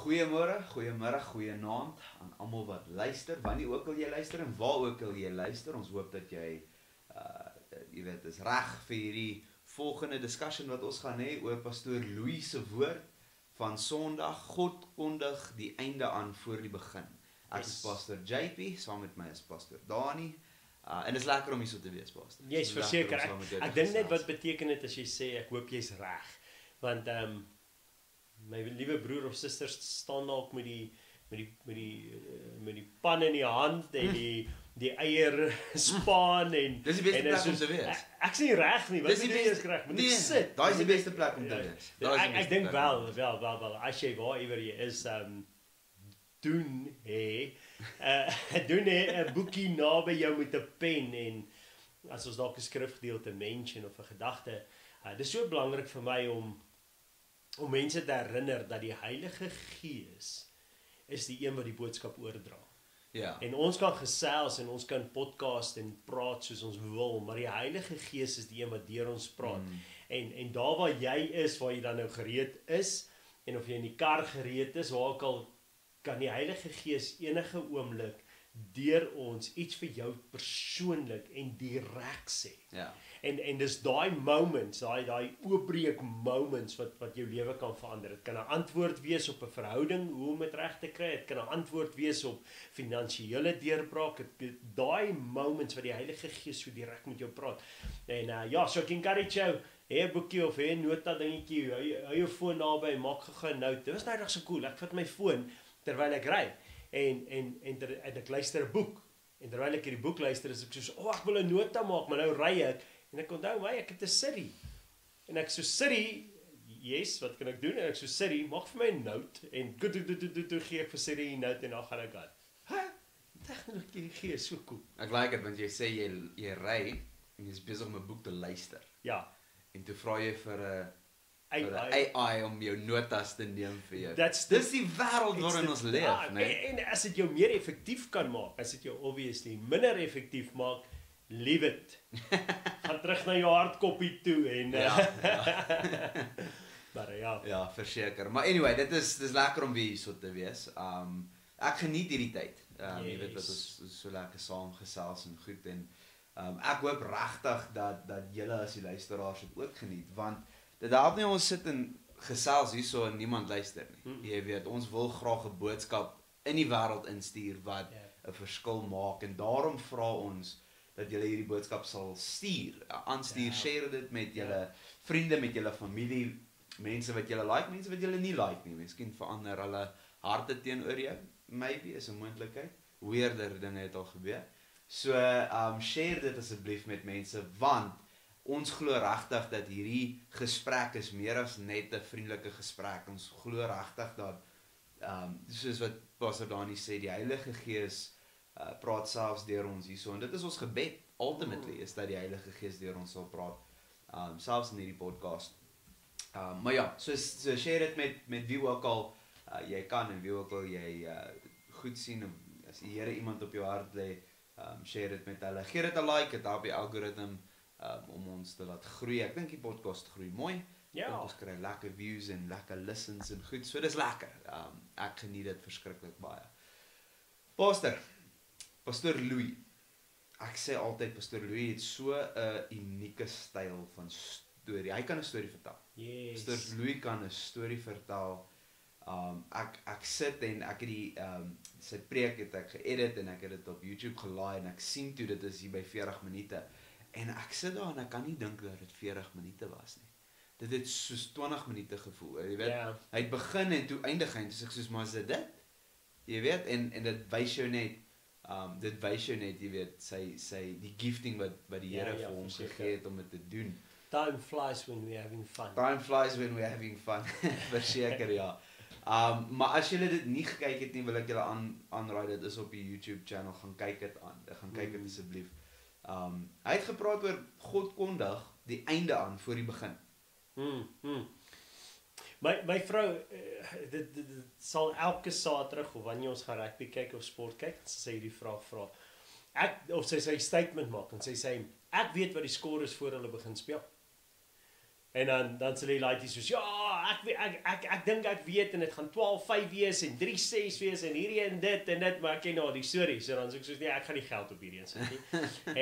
Goeiemôre, goeiemiddag, goeienaand aan almal wat luister, wanneer ook al jy luister en waar ook al jy luister. Ons hoop dat jy is reg vir hierdie volgende discussion wat ons gaan hê oor pastoor Louis se woord van Sondag. God kondig die einde aan voor die begin. Ek is pastor JP, saam met my is pastor Dani. En dit is lekker om hier so te wees, pastor. Jy's verseker. Ek dink net wat beteken dit as jy sê ek hoop jy's reg. Want my liewe broer of suster staan dalk met die pan in die hand en die eier spaan en dis die beste plek om te wees. Ek sê reg nie, wat bedoel jy is reg? Moet ek sit? Daai is die beste plek om te wees. Ek dink wel. As jy waaroor jy is, doen 'n boekie naby jou met 'n pen en as ons dalk 'n skrifgedeelte mention of 'n gedagte, dis so belangrik vir my om mense te herinner dat die Heilige Gees is die een wat die boodskap oordra. Ja. En ons kan gesels en ons kan podcast en praat soos ons wil, maar die Heilige Gees is die een wat deur ons praat. En daar waar jy is, waar jy dan nou gereed is, en of jy in die kar gereed is, waar ook al, kan die Heilige Gees enige oomblik deur ons iets vir jou persoonlik en direk sê. Ja. En dis daai moments, daai oopbreek moments wat jou lewe kan verander. Dit kan 'n antwoord wees op 'n verhouding, hoe om dit reg te kry. Dit kan 'n antwoord wees op finansiële deurbraak. Daai moments wat die Heilige Gees so direk met jou praat. En so ek encourage jou, hê 'n boekie of hê 'n nota dingetjie, hou jou foon naby en maak gou 'n note. Dit was nou reg so cool. Ek vat my foon terwyl ek ry en ek luister 'n boek. En terwyl ek hierdie boek luister, is ek soos, ek wil 'n nota maak, maar nou ry ek en ek onthou my, ek het 'n Siri. En ek so Siri, yes, wat kan ek doen? En ek so Siri, maak vir my 'n note en gee ek vir Siri 'n note en dan gaan ek aan. Tegnologie gee so cool. Ek like dit want jy sê jy ry en jy's besig om 'n boek te luister. Ja. En toe vra jy vir 'n AI om jou notas te neem vir jou. Dis die wêreld waarin ons leef, né? En as dit jou meer effektief kan maak, as dit jou obviously minder effektief maak, leave it. Gaan terug na jou hardkopie toe en maar Ja, verseker. Maar anyway, dis lekker om weer hier so te wees. Ek geniet hierdie tyd. Jy weet wat ons so lekker saam gesels en goed en ek hoop regtig dat julle as die luisteraars dit ook geniet, want dit help nie ons sit en gesels hierso en niemand luister nie. Jy weet, ons wil graag 'n boodskap in die wêreld instuur wat 'n verskil maak en daarom vra ons dat julle hierdie boodskap sal aanstuur, share dit met julle vriende, met julle familie, mense wat julle like, mense wat julle nie like nie. Miskien verander hulle harte teenoor jou. Maybe is 'n moontlikheid. Weirder dinge het al gebeur. So share dit asseblief met mense, want ons glo regtig dat hierdie gesprek is meer as net 'n vriendelike gesprek. Ons glo regtig dat soos wat Pastor Dani sê, die Heilige Gees praat selfs deur ons hierso en dit is ons gebed ultimately is dat die Heilige Gees deur ons sal praat, selfs in hierdie podcast. Maar ja, so share dit met wie ook al jy kan en wie ook al jy goed sien, as die Here iemand op jou hart lê, share dit met hulle. Gee dit 'n like, dit help die algoritme om ons te laat groei. Ek dink die podcast groei mooi. Ja. Ons kry lekker views en lekker listens en goed. So dis lekker. Ek geniet dit verskriklik baie. Pastor Louis. Ek sê altyd Pastor Louis het so 'n unieke styl van storie. Hy kan 'n storie vertel. Yes. Pastor Louis kan 'n storie vertel. Ek sit en ek het sy preek het ek geëdit en ek het dit op YouTube gelaai en ek sien toe dit is hier by 40 minute. En ek sit daar en ek kan nie dink dat dit 40 minute was nie. Dit het soos 20 minute gevoel. Jy weet, hy het begin en toe eindig hy en toe sê ek soos, maar is dit? Jy weet, en dit wys jou net, jy weet, sy die gifting wat die Here vir hom gegee het om dit te doen. Time flies when we're having fun. Time flies when we're having fun. Verseker, ja. Maar as julle dit nie gekyk het nie, wil ek julle aanraai, dit is op die YouTube channel, gaan kyk dit aan. Gaan kyk dit asseblief. Hy het gepraat oor God kondig die einde aan voor die begin. My vrou, dit sal elke Saterdag of wanneer ons gaan rugby kyk of sport kyk, sy hierdie vraag vra. Of sy statement maak en sy sê, ek weet wat die score is voor hulle begin speel. En dan sal die laaitjie soos ja, ek dink ek weet en dit gaan 12:05 wees en 3:06 wees en hierdie en dit maar ek ken nou die storie. So dan sê ek soos nee, ek gaan nie geld op hierdie een sit nie.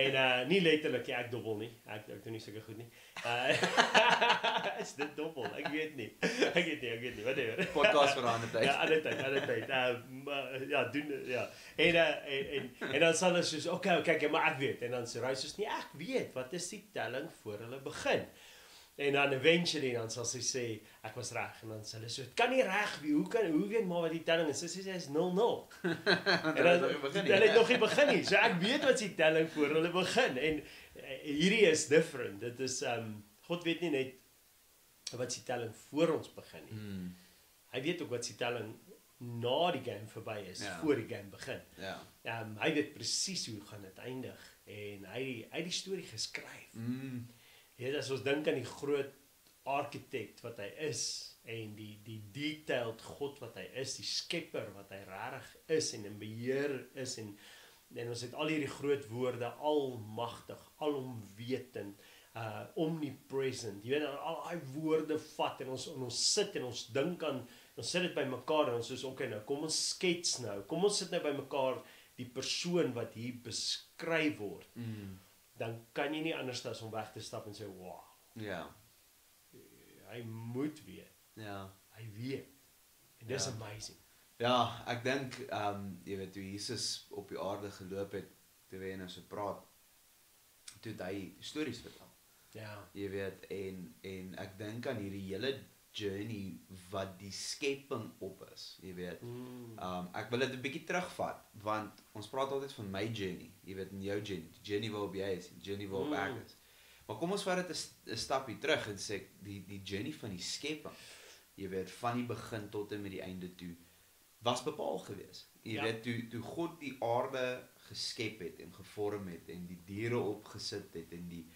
En nie letterlik ek dobbel nie. Ek doen nie sulke goed nie. Is dit dobbel? Ek weet nie. Ek weet nie. Whatever. Podcast vir 'n ander tyd. Ja, ander tyd. Ja, doen ja. En dan sal hulle soos okay, maar ek weet. En dan sê hy soos nee, ek weet. Wat is die telling voor hulle begin? En dan eventually dan sal sy sê ek was reg en dan sê hulle so dit kan nie reg wees. Hoe weet maar wat die telling is? Sy sê is 0-0. En dan hulle het nog nie begin nie. So ek weet wat die telling voor hulle begin en hierdie is different. Dit is God weet nie net wat die telling voor ons begin nie. Hy weet ook wat die telling na die game verby is, voor die game begin. Hy weet presies hoe gaan dit eindig en hy het die storie geskryf. Ja, as ons dink aan die groot architect wat hy is en die detailed God wat hy is, die skepper wat hy regtig is en in beheer is en ons het al hierdie groot woorde, almagtig, alomwetend, omnipresent. Jy weet, al daai woorde vat en ons sit en ons dink aan, ons sit dit by mekaar en ons sê okay nou, kom ons skets nou. Kom ons sit nou by mekaar die persoon wat hier beskryf word. Dan kan jy nie anders as om weg te stap en sê wow. Ja. Hy moet weet. Ja. Hy weet. En dis amazing. Ja, ek dink jy weet toe Jesus op die aarde geloop het, terwyl hy nou so praat, toe het hy stories vertel. Ja. Jy weet en ek dink aan hierdie hele journey wat die skepping op is, jy weet. Ek wil dit 'n bietjie terugvat want ons praat altyd van my journey, jy weet, en jou journey, die journey waarop jy is, die journey waarop ek is. Maar kom ons vat dit 'n stapie terug en sê die journey van die skepping, jy weet, van die begin tot en met die einde toe was bepaal gewees. Jy weet toe God die aarde geskep het en gevorm het en die diere opgesit het en die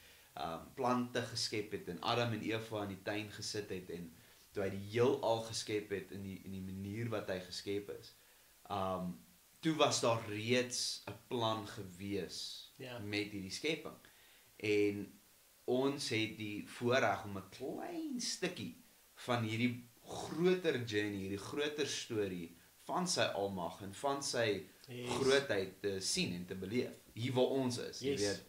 plante geskep het en Adam en Eva in die tuin gesit het en toe hy die heelal geskep het in die manier wat hy geskep is. Toe was daar reeds 'n plan gewees met hierdie skepping. En ons het die voorreg om 'n klein stukkie van hierdie groter journey, hierdie groter storie van sy almag en van sy grootheid te sien en te beleef. Hier waar ons is, jy weet,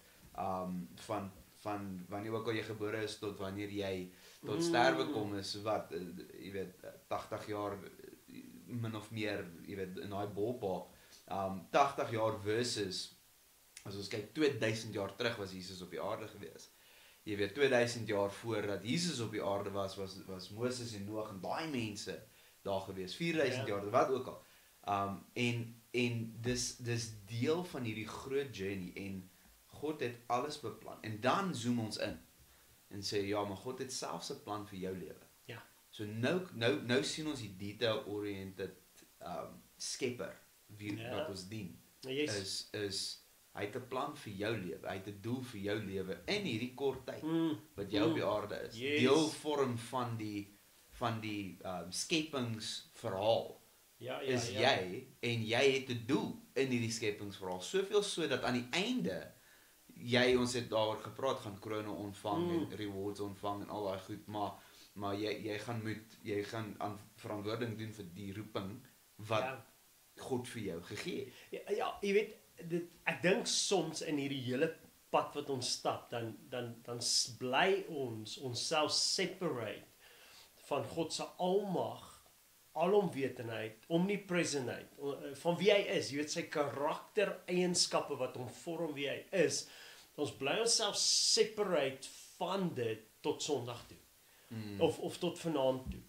van wanneer ook al jy gebore is tot wanneer jy tot sterwe kom is wat jy weet 80 jaar min of meer, jy weet in daai ballpark. 80 jaar versus as ons kyk 2000 jaar terug was Jesus op die aarde gewees. Jy weet 2000 jaar voordat Jesus op die aarde was Moses en Noag en baie mense daar gewees. 4000 jaar wat ook al. En dis deel van hierdie groot journey en God het alles beplan. En dan zoom ons in en sê ja, maar God het selfs 'n plan vir jou lewe. Ja. So nou sien ons die detail-oriented skepper wat ons dien. Is hy het 'n plan vir jou lewe. Hy het 'n doel vir jou lewe in hierdie kort tyd wat jy op die aarde is. Deel vorm van die skepingsverhaal. Is jy en jy het 'n doel in hierdie skepingsverhaal. Soveel so dat aan die einde ons het daaroor gepraat, gaan krone ontvang en rewards ontvang en al daai goed, maar jy gaan aan verantwoording doen vir die roeping wat God vir jou gegee het. Ja, jy weet, ek dink soms in hierdie hele pad wat ons stap, dan bly ons onsself separate van God se almag, alomwetendheid, omnipresentheid, van wie hy is, jy weet sy karaktereienskappe wat hom vorm wie hy is. Ons bly onsself separate van dit tot Sondag toe. Of tot vanaand toe.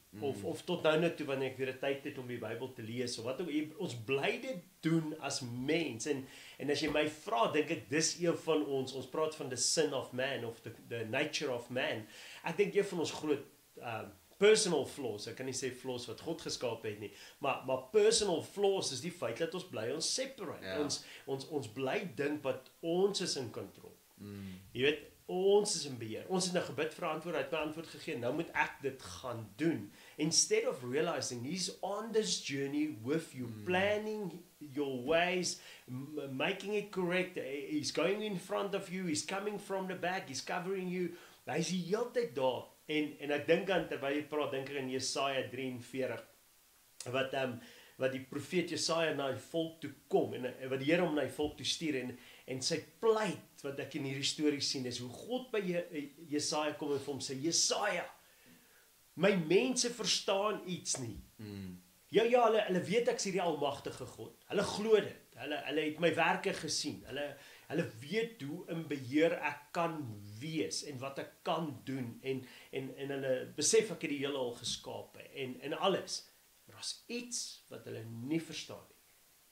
Of tot nou toe wanneer ek weer 'n tyd het om die Bybel te lees of wat ook. Ons bly dit doen as mens. En as jy my vra, dink ek dis een van ons praat van the sin of man of the nature of man. Ek dink een van ons groot personal flaws, ek kan nie sê flaws wat God geskaap het nie, maar personal flaws is die feit dat ons bly ons separate. Ons bly dink wat ons is in control. Jy weet, ons is in beheer. Ons het nou gebid vir antwoord, hy het my antwoord gegee, nou moet ek dit gaan doen. Instead of realizing he's on this journey with you, planning your ways, making it correct, he's going in front of you, he's coming from the back, he's covering you, hy is die hele tyd daar. En ek dink aan, terwyl jy praat, dink ek aan Jesaja 43, wat die profeet Jesaja na die volk toe kom, en wat die Here hom na die volk toe stuur, en sy pleit, wat ek in hierdie storie sien, is hoe God by Jesaja kom en vir hom sê, Jesaja, my mense verstaan iets nie. Ja, hulle weet ek is hierdie almagtige God. Hulle glo dit. Hulle het my werke gesien. Hulle weet hoe in beheer ek kan wees en wat ek kan doen en hulle besef ek het die heelal geskape en alles. Maar daar's iets wat hulle nie verstaan nie.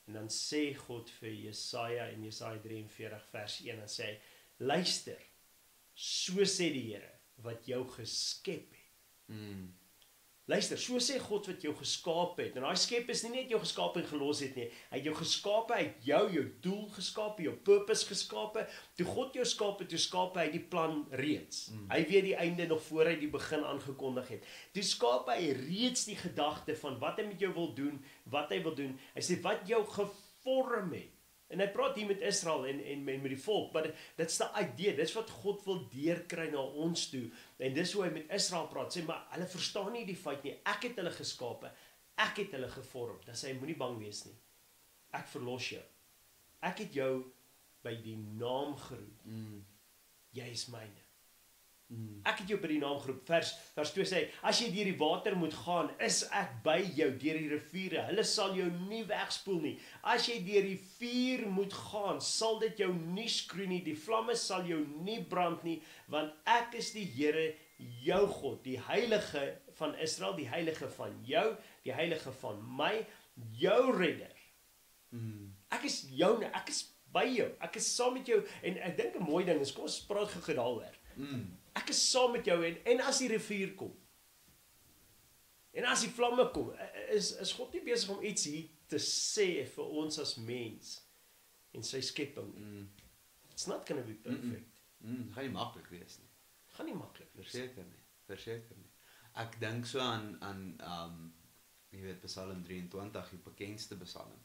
En dan sê God vir Jesaja in Jesaja 43 vers 1 en sê, luister, so sê die Here wat jou geskep het. Luister, so sê God wat jou geskaap het. En daai skep is nie net jou geskaap en gelos het nie. Hy het jou geskaap, hy het jou doel geskaap, jou purpose geskaap. Toe God jou skaap het, toe skaap hy die plan reeds. Hy weet die einde nog voor hy die begin aangekondig het. Toe skaap hy reeds die gedagte van wat hy met jou wil doen, wat hy wil doen. Hy sê wat jou gevorm het. En hy praat hier met Israel en met die volk, maar dit's die idee, dis wat God wil deurkry na ons toe, en dis hoe hy met Israel praat, sê, maar hulle verstaan nie die feit nie, ek het hulle geskape, ek het hulle gevorm, dan sê hy, moenie bang wees nie, ek verlos jou, ek het jou by die naam geroep, jy is myne, ek het jou by die naam geroep, vers 2 sê, as jy deur die water moet gaan, is ek by jou, deur die riviere, hulle sal jou nie wegspoel nie, as jy deur die vuur moet gaan, sal dit jou nie skroei nie, die vlamme sal jou nie brand nie, want ek is die Here, jou God, die heilige van Israel, die heilige van jou, die heilige van my, jou redder, ek is joune, ek is by jou, ek is saam met jou, en ek dink 'n mooi ding is, kom ons praat gou daaroor, ek is saam met jou, en as die rivier kom, en as die vlamme kom, is God nie besig om iets hier te sê vir ons as mens, en sy skepping, it's not gonna be perfect, Gaan nie maklik wees nie. gaan nie maklik wees. Verseker nie. Ek dink so aan jy weet Psalm 23, die bekendste psalm.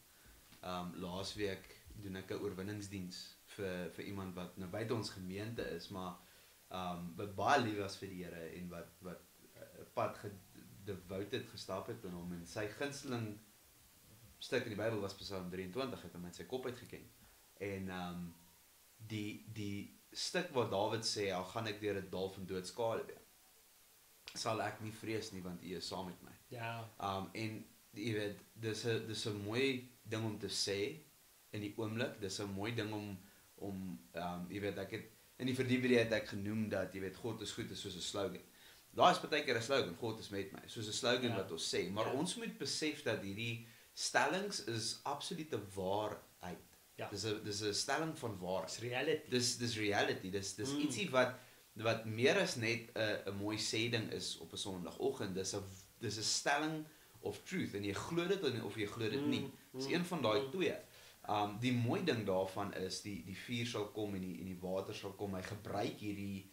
Laasweek doen ek 'n oorwinningsdiens vir iemand wat nou buite ons gemeente is, maar wat baie lief was vir die Here en wat 'n pad devoted gestap het in hom, en sy gunsteling stuk in die Bybel was Psalm 23, het hom met sy kop uitgeken. En die stuk waar Dawid sê, al gaan ek deur 'n dal van doodskade, sal ek nie vrees nie, want U is saam met my. Ja. En jy weet, dis 'n mooi ding om te sê in die oomblik, dis 'n mooi ding om jy weet, ek het in die verdieping het ek genoem dat jy weet God is goed is soos 'n slogan. Daar is baie keer 'n slogan, God is met my, soos 'n slogan wat ons sê, maar ons moet besef dat hierdie stellings is absolute waarheid. Ja. Dis 'n stelling van waarheid. It's reality. Dis reality. Dis ietsie wat meer as net 'n mooi sê ding is op 'n Sondagoggend. Dis 'n stelling of truth, en jy glo dit of jy glo dit nie. Dis een van daai twee. Die mooi ding daarvan is die vuur sal kom en die water sal kom. Hy gebruik hierdie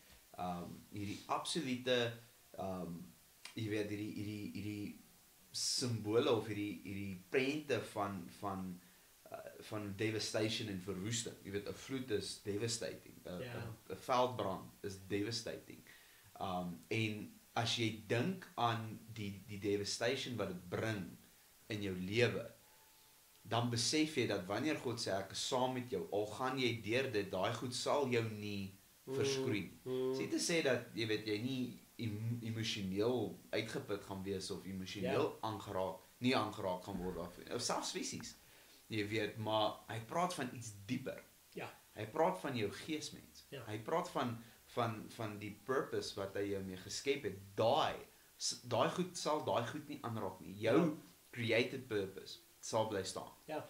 absolute jy weet hierdie simbole of hierdie prente van devastation en verwoesting. Jy weet, 'n vloed is devastating. 'n veldbrand is devastating. En as jy dink aan die devastation wat dit bring in jou lewe, dan besef jy dat wanneer God sê ek is saam met jou, al gaan jy deur dit, daai goed sal jou nie verskroei. Sê te sê dat jy weet jy nie emosioneel uitgeput gaan wees of emosioneel nie aangeraak gaan word of selfs fisies. Jy weet, maar hy praat van iets dieper. Ja. Hy praat van jou geesmens. Ja. Hy praat van die purpose wat hy jou mee geskep het. Daai goed sal daai goed nie aanraak nie. Jou created purpose sal bly staan. Ja.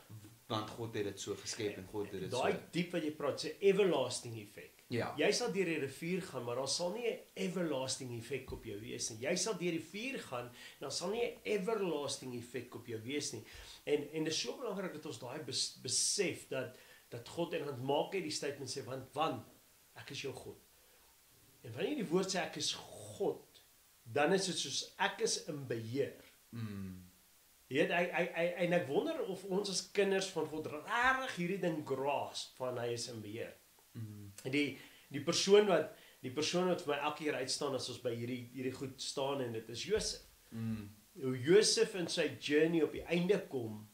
Want God het dit so geskep en God het dit Daai diep wat jy praat, sê everlasting effek. Ja. Jy sal deur die rivier gaan, maar daar sal nie 'n everlasting effek op jou wees nie. Jy sal deur die vuur gaan, en daar sal nie 'n everlasting effek op jou wees nie. En dit is so belangrik dat ons daai besef dat God, en dan maak hy die statement sê, want ek is jou God. En wanneer jy die woord sê ek is God, dan is dit soos ek is in beheer. Jy weet, en ek wonder of ons as kinders van God regtig hierdie ding grasp van hy is in beheer. Die persoon die persoon wat vir my elke keer uitstaan as ons by hierdie goed staan en dit is Josef. Hoe Josef in sy journey op die einde kom,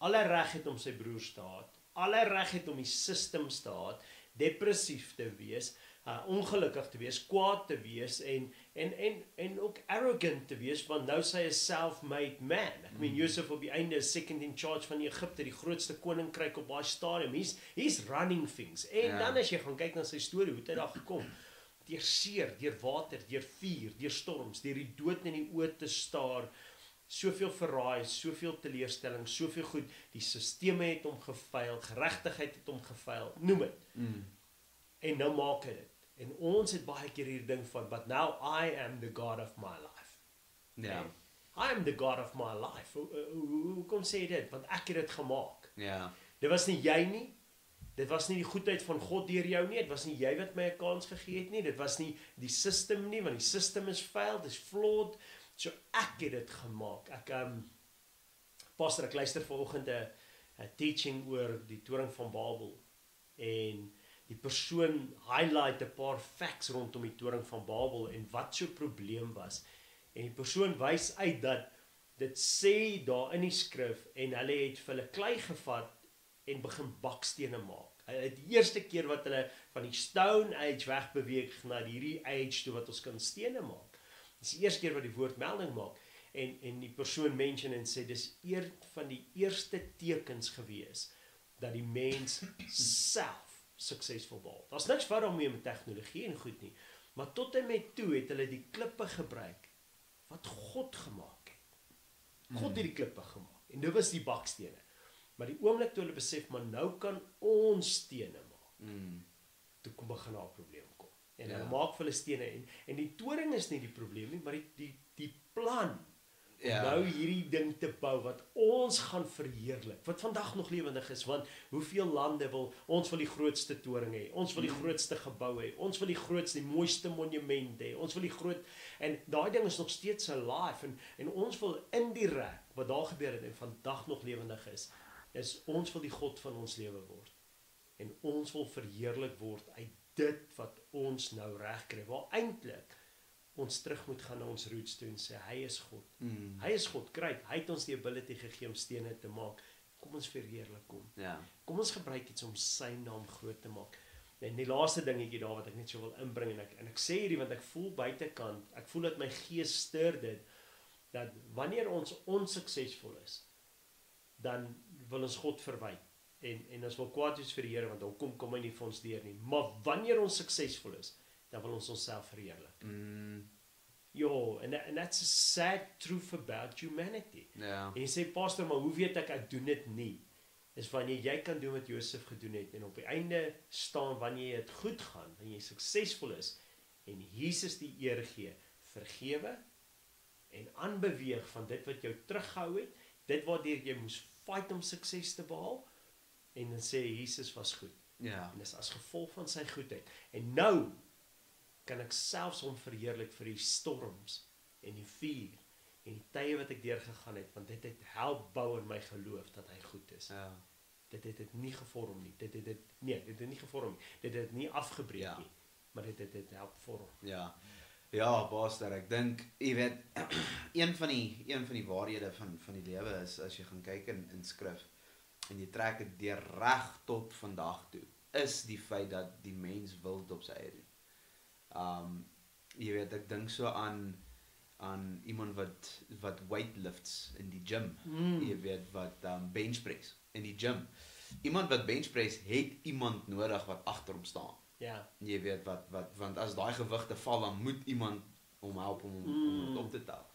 alle reg het om sy broers te haat, alle reg het om die systems te haat, depressief te wees, ongelukkig te wees, kwaad te wees en ook arrogant te wees, want nou sy is self-made man. Ek meen Josef op die einde is second in charge van Egipte, die grootste koninkryk op daai stadium. He's running things. En dan as jy gaan kyk na sy storie, hoe het hy daar gekom? Deur seer, deur water, deur vuur, deur storms, deur die dood in die oë te staar, soveel verraai, soveel teleurstelling, soveel goed, die sisteme het hom gefaal, geregtigheid het hom gefaal, noem dit. En nou maak hy dit. En ons het baie keer hier ding van, but now I am the God of my life. Ja. I am the God of my life. Hoe kom sê dit? Want ek het dit gemaak. Ja. Dit was nie jy nie. Dit was nie die goedheid van God deur jou nie. Dit was nie jy wat my 'n kans gegee het nie. Dit was nie die system nie, want die system is failed, is flawed. So ek het dit gemaak. Pastor, ek luister vanoggend 'n teaching oor die toring van Babel. En die persoon highlight 'n paar facts rondom die toring van Babel en wat so probleem was. En die persoon wys uit dat dit sê daar in die skrif en hulle het vir hulle klei gevat en begin bakstene maak. Hulle het die eerste keer wat hulle van die Stone Age wegbeweeg na hierdie age toe wat ons kan stene maak. Dis die eerste keer wat die woord melding maak. En die persoon mention en sê dis een van die eerste tekens gewees dat die mens self suksesvol word. Daar's niks fout daarmee met tegnologie en goed nie, maar tot en met toe het hulle die klippe gebruik wat God gemaak het. God het die klippe gemaak en dit was die bakstene. Maar die oomblik toe hulle besef, maar nou kan ons stene maak. Toe kom begin daar 'n probleem kom. En hulle maak vir hulle stene en die toring is nie die probleem nie, maar die plan om nou hierdie ding te bou wat ons gaan verheerlik, wat vandag nog lewendig is, want hoeveel lande ons wil die grootste toring hê, ons wil die grootste gebou hê, ons wil die grootste, die mooiste monument hê, ons wil die groot, en daai ding is nog steeds alive, en ons wil indirek, wat daar gebeur het, en vandag nog lewendig is ons wil die God van ons lewe word, en ons wil verheerlik word uit dit wat ons nou reg kry, waar eintlik ons terug moet gaan na ons roots toe en sê, hy is God. Hy is God, kry, hy het ons die ability gegee om stene te maak. Kom ons verheerlik hom. Kom ons gebruik iets om sy naam groot te maak. En die laaste dingetjie daar wat ek net so wil inbring, en ek sê hierdie want ek voel buitekant, ek voel dat my gees stuur dit, dat wanneer ons onsuksesvol is, dan wil ons God verwyd. En ons wil kwaad wees vir die Here, want dan kom hy nie vir ons deur nie. Maar wanneer ons suksesvol is, dan wil ons onsself verheerlik. And that's a sad truth about humanity. En jy sê, pastor, maar hoe weet ek doen dit nie? Is wanneer jy kan doen wat Josef gedoen het, en op die einde staan, wanneer jy het goed gaan, wanneer jy suksesvol is, en Jesus die eer gee, vergewe, en aanbeweeg van dit wat jou teruggehou het, dit waardeur jy moes fight om sukses te behaal, en dan sê Jesus was goed. En dis as gevolg van sy goedheid. En nou kan ek selfs hom verheerlik vir die storms en die vuur en die tye wat ek deurgegaan het, want dit het help bou in my geloof dat hy goed is. Dit het dit nie gevorm nie. Dit het nie gevorm nie. Dit het nie afgebreek nie, maar dit het help vorm. Ja, pastor, ek dink, jy weet, een van die waarhede van die lewe is, as jy gaan kyk in skrif, en jy trek dit deur reg tot vandag toe, is die feit dat die mens wil dit op sy eie doen. Jy weet, ek dink so aan iemand wat weightlifts in die gym, jy weet, wat bench press in die gym. Iemand wat bench press het iemand nodig wat agter hom staan. Jy weet, want as daai gewigte val, dan moet iemand hom help om dit op te tel.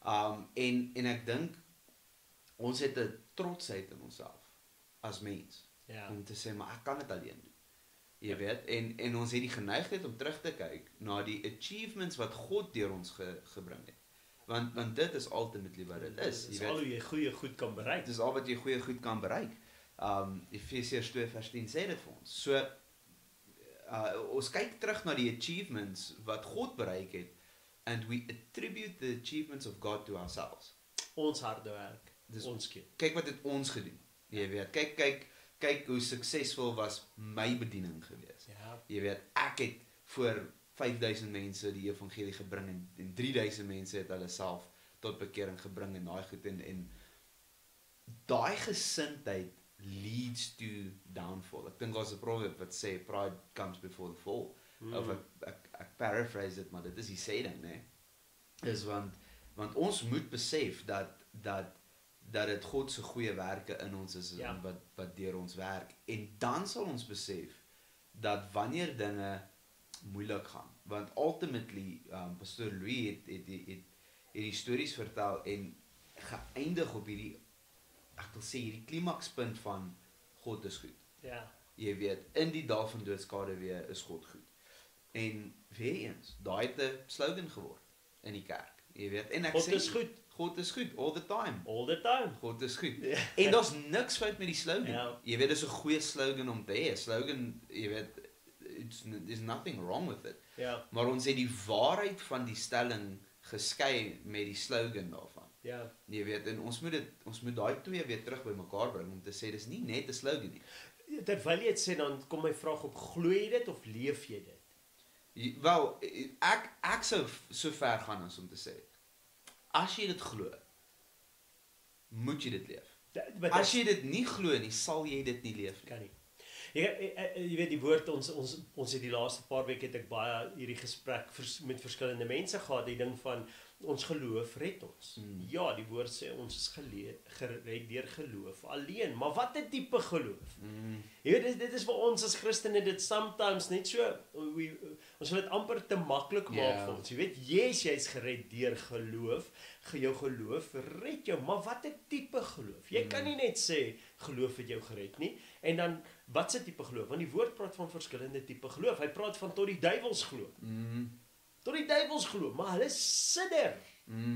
En ek dink, ons het 'n trotsheid in onsself, as mens, om te sê, maar ek kan dit alleen doen. Jy weet, en ons het die geneigtheid om terug te kyk na die achievements wat God deur ons gebring het. Want dit is ultimately wat dit is. Dit is al hoe jy goeie goed kan bereik. Dit is al wat jy goeie goed kan bereik. Efesiërs 2:10 sê dit vir ons. So, ons kyk terug na die achievements wat God bereik het, and we attribute the achievements of God to ourselves. Ons harde werk, ons kyk wat het ons gedoen. Jy weet, kyk hoe suksesvol was my bediening gewees. Jy weet, ek het voor 5000 mense die evangelie gebring en 3000 mense het hulle self tot bekering gebring en daai goed en daai gesindheid leads to downfall. Ek dink daar's 'n proverb wat sê pride comes before the fall. Of ek paraphrase dit, maar dit is die sêding, né? Is want ons moet besef dat dit God se goeie werke in ons is wat deur ons werk, en dan sal ons besef dat wanneer dinge moeilik gaan, want ultimately Pastor Louis het die stories vertel en geëindig op hierdie, ek wil sê hierdie klimakspunt van God is goed. Ja. Jy weet, in die dae van doodskade weer is God goed. En weer eens, daai het 'n slogan geword in die kerk. Jy weet, en ek God sê is goed. God is goed all the time. All the time. God is goed. Ja. En daar's niks fout met die slogan. Ja. Jy weet, dis 'n goeie slogan om te hê. Slogan, jy weet, there's nothing wrong with it. Ja. Maar ons het die waarheid van die stelling geskei met die slogan daarvan. Ja. Jy weet, en ons moet daai twee weer terug by mekaar bring om te sê dis nie net 'n slogan nie. Terwyl jy dit sê, dan kom my vraag op, glo jy dit of leef jy dit? Wel, ek sou so ver gaan as om te sê, as jy dit glo, moet jy dit leef. As jy dit nie glo nie, sal jy dit nie leef nie. Kan nie. Jy weet die woord, ons het die laaste paar weke het ek baie hierdie gesprek met verskillende mense gehad, die ding van ons geloof red ons. Ja, die woord sê ons is gered deur geloof alleen, maar wat 'n tipe geloof? Jy weet, dit is vir ons as Christene dit sometimes net so, ons wil dit amper te maklik maak vir ons. Jy weet, jy's gered deur geloof, jou geloof red jou, maar wat 'n tipe geloof? Jy kan nie net sê geloof het jou gered nie, en dan wat 'n tipe geloof? Want die woord praat van verskillende tipe geloof. Hy praat van tot die duiwels glo. Tot die duiwels glo, maar hulle sidder,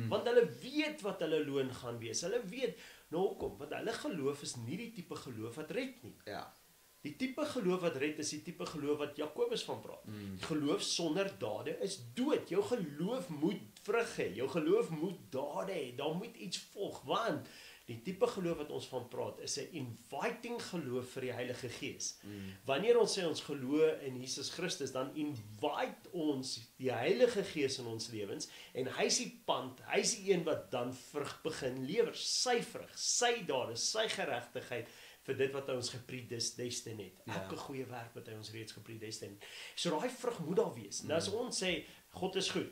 want hulle weet wat hulle loon gaan wees. Hulle weet, nou hoekom? Want hulle geloof is nie die tipe geloof wat red nie. Ja. Die tipe geloof wat red is die tipe geloof wat Jakobus van praat. Geloof sonder dade is dood. Jou geloof moet vrug hê. Jou geloof moet dade hê. Daar moet iets volg, want die tipe geloof wat ons van praat is 'n inviting geloof vir die Heilige Gees. Wanneer ons sê ons glo in Jesus Christus, dan invite ons die Heilige Gees in ons lewens, en hy's die pand, hy's die een wat dan vrug begin lewer, sy vrug, sy dade, sy geregtigheid vir dit wat hy ons gepredestine het. Elke goeie werk wat hy ons reeds gepredestine het. So daai vrug moet daar wees. Nou as ons sê God is goed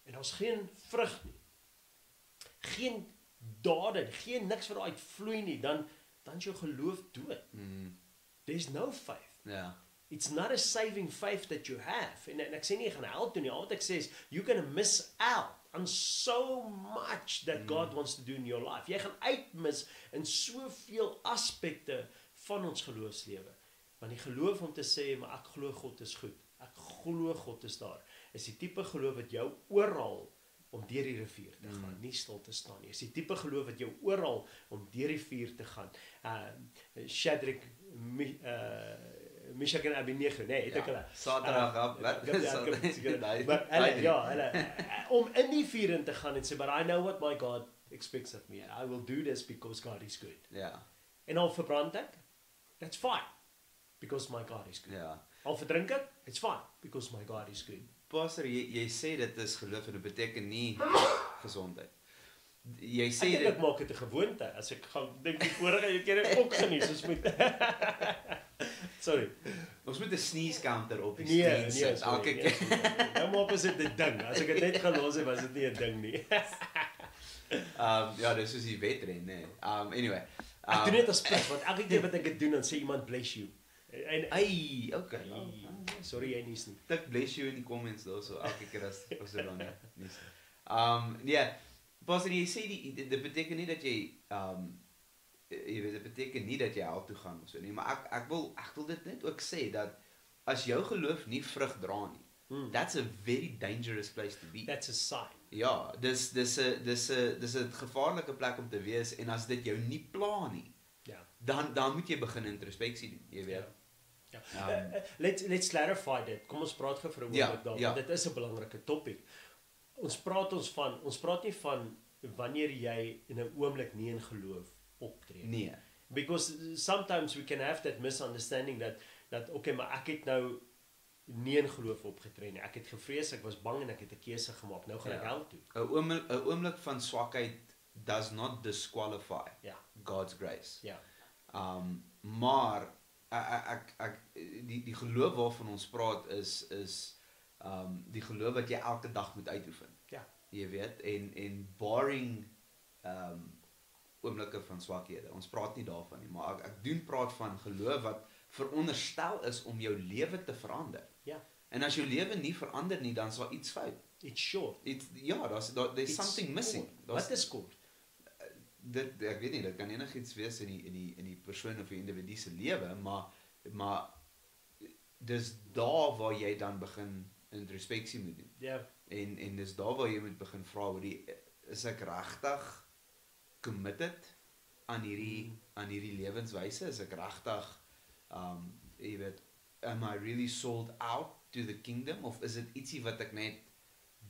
en daar's geen vrug nie, geen dade, geen niks wat daaruit vloei nie, dan is jou geloof dood. There's no faith. Ja. It's not a saving faith that you have. En ek sê nie jy gaan hel toe nie. Al wat ek sê is you're going to miss out on so much that God wants to do in your life. Jy gaan uitmis in soveel aspekte van ons geloofslewe. Want die geloof om te sê, maar ek glo God is goed, ek glo God is daar, is die tipe geloof wat jou oorhaal om deur die rivier te gaan, nie stil te staan nie. Is die tipe geloof wat jou oorhaal om deur die vuur te gaan. Shadrach, Meshach en Abednego, nee, het ek hulle. Saterdag af, maar hulle, om in die vuur in te gaan en sê, but I know what my God expects of me, and I will do this because God is good. Ja. En al verbrand ek, that's fine, because my God is good. Ja. Al verdrink ek, it's fine, because my God is good. Pastor, jy sê dit is geloof en dit beteken nie gesondheid. Jy sê ek maak dit 'n gewoonte. As ek gaan dink die vorige keer het ook geniet, soos met sorry. Ons moet 'n sneeze counter op die screen sit elke keer. Nou maak ons dit 'n ding. As ek dit net gelos het, was dit nie 'n ding nie. Ja, dis soos die wedren, nee. Anyway. Ek doen dit as plig, want elke keer wat ek dit doen, dan sê iemand bless you. En okay. Sorry jy nie. Tik bless you in die comments daarso elke keer as jy dan nie. Nee, Pastor, jy sê dit beteken nie dat jy jy weet dit beteken nie dat jy hel toe gaan of so nie, maar ek wil dit net ook sê dat as jou geloof nie vrug dra nie, that's a very dangerous place to be. That's a sign. Ja, dis 'n gevaarlike plek om te wees, en as dit jou nie pla nie, dan moet jy begin introspeksie doen, jy weet. Let's clarify dit. Kom ons praat gou vir 'n oomblik daar, want dit is 'n belangrike topik. Ons praat nie van wanneer jy in 'n oomblik nie in geloof optree. Nee. Because sometimes we can have that misunderstanding that okay, maar ek het nou nie in geloof opgetree nie. Ek het gevrees, ek was bang en ek het 'n keuse gemaak. Nou gaan ek hel toe. 'n oomblik van swakheid does not disqualify Ja. God's grace. Ja. Maar die geloof waarvan ons praat is die geloof wat jy elke dag moet uitoefen. Ja. Jy weet, en barring oomblikke van swakhede. Ons praat nie daarvan nie, maar ek doen praat van geloof wat veronderstel is om jou lewe te verander. Ja. En as jou lewe nie verander nie, dan is daar iets fout. It's short. There's something missing. Wat is kort? Ek weet nie, dit kan enigiets wees in die persoon of die individu se lewe, maar dis daar waar jy dan begin introspeksie moet doen. Ja. En dis daar waar jy moet begin vra, is ek regtig committed aan hierdie lewenswyse? Is ek regtig jy weet, am I really sold out to the kingdom, of is dit ietsie wat ek net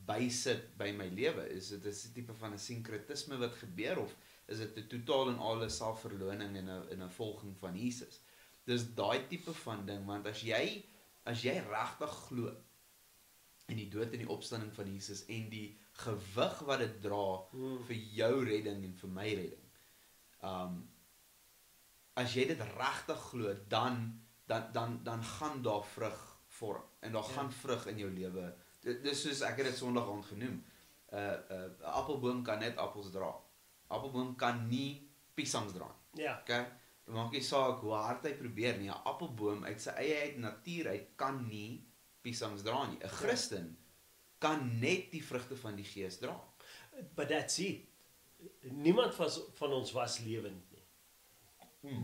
bysit by my lewe? Is dit 'n tipe van 'n sinkretisme wat gebeur, of is dit 'n totaal en alle selfverloning in 'n volging van Jesus? Dis daai tipe van ding, want as jy regtig glo in die dood en die opstanding van Jesus en die gewig wat dit dra vir jou redding en vir my redding. As jy dit regtig glo, dan gaan daar vrug vorm en daar gaan vrug in jou lewe. Dis soos ek het dit Sondag aand genoem. 'n appelboom kan net appels dra. Appelboom kan nie piesangs dra nie. Ja. Okay? Maak nie saak hoe hard hy probeer nie. 'n Appelboom uit sy eie natuur uit kan nie piesangs dra nie. 'n Christen kan net die vrugte van die Gees dra. But that's it. Niemand van ons was lewend nie.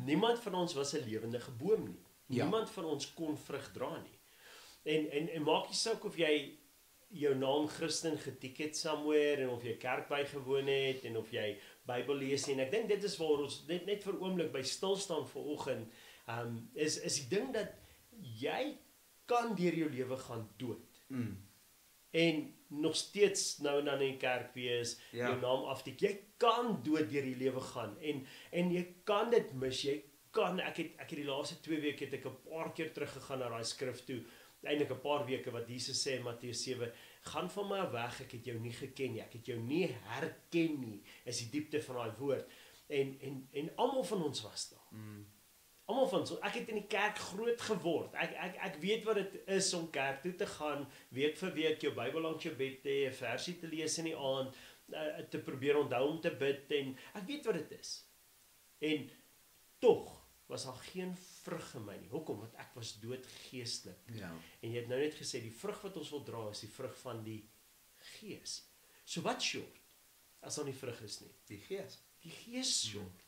Niemand van ons was 'n lewendige boom nie. Ja. Niemand van ons kon vrug dra nie. En maak nie saak of jy jou naam Christen getik het somewhere, en of jy kerk bygewoon het, en of jy Bybel lees nie. En ek dink dit is waar ons net vir 'n oomblik by stil staan vanoggend, is die ding dat jy kan deur jou lewe gaan dood. En nog steeds nou en dan in die kerk wees, jou naam aftik. Jy kan dood deur die lewe gaan, en jy kan dit mis. Jy kan, ek het die laaste 2 weke het ek 'n paar keer teruggegaan na daai skrif toe, eintlik 'n paar weke wat Jesus sê in Matteus 7, gaan van my weg, ek het jou nie geken nie, ek het jou nie herken nie, is die diepte van daai woord. En almal van ons was daar. Almal van ons, ek het in die kerk groot geword. Ek weet wat dit is om kerk toe te gaan, week vir week jou Bybel langs jou bed te hê, 'n versie te lees in die aand, te probeer onthou om te bid, en ek weet wat dit is. En tog was daar geen vrug in my nie. Hoekom? Want ek was dood geestelik. Ja. En jy het nou net gesê, die vrug wat ons wil dra is die vrug van die Gees. So wat short, as daar nie vrug is nie? Die Gees. Die Gees short.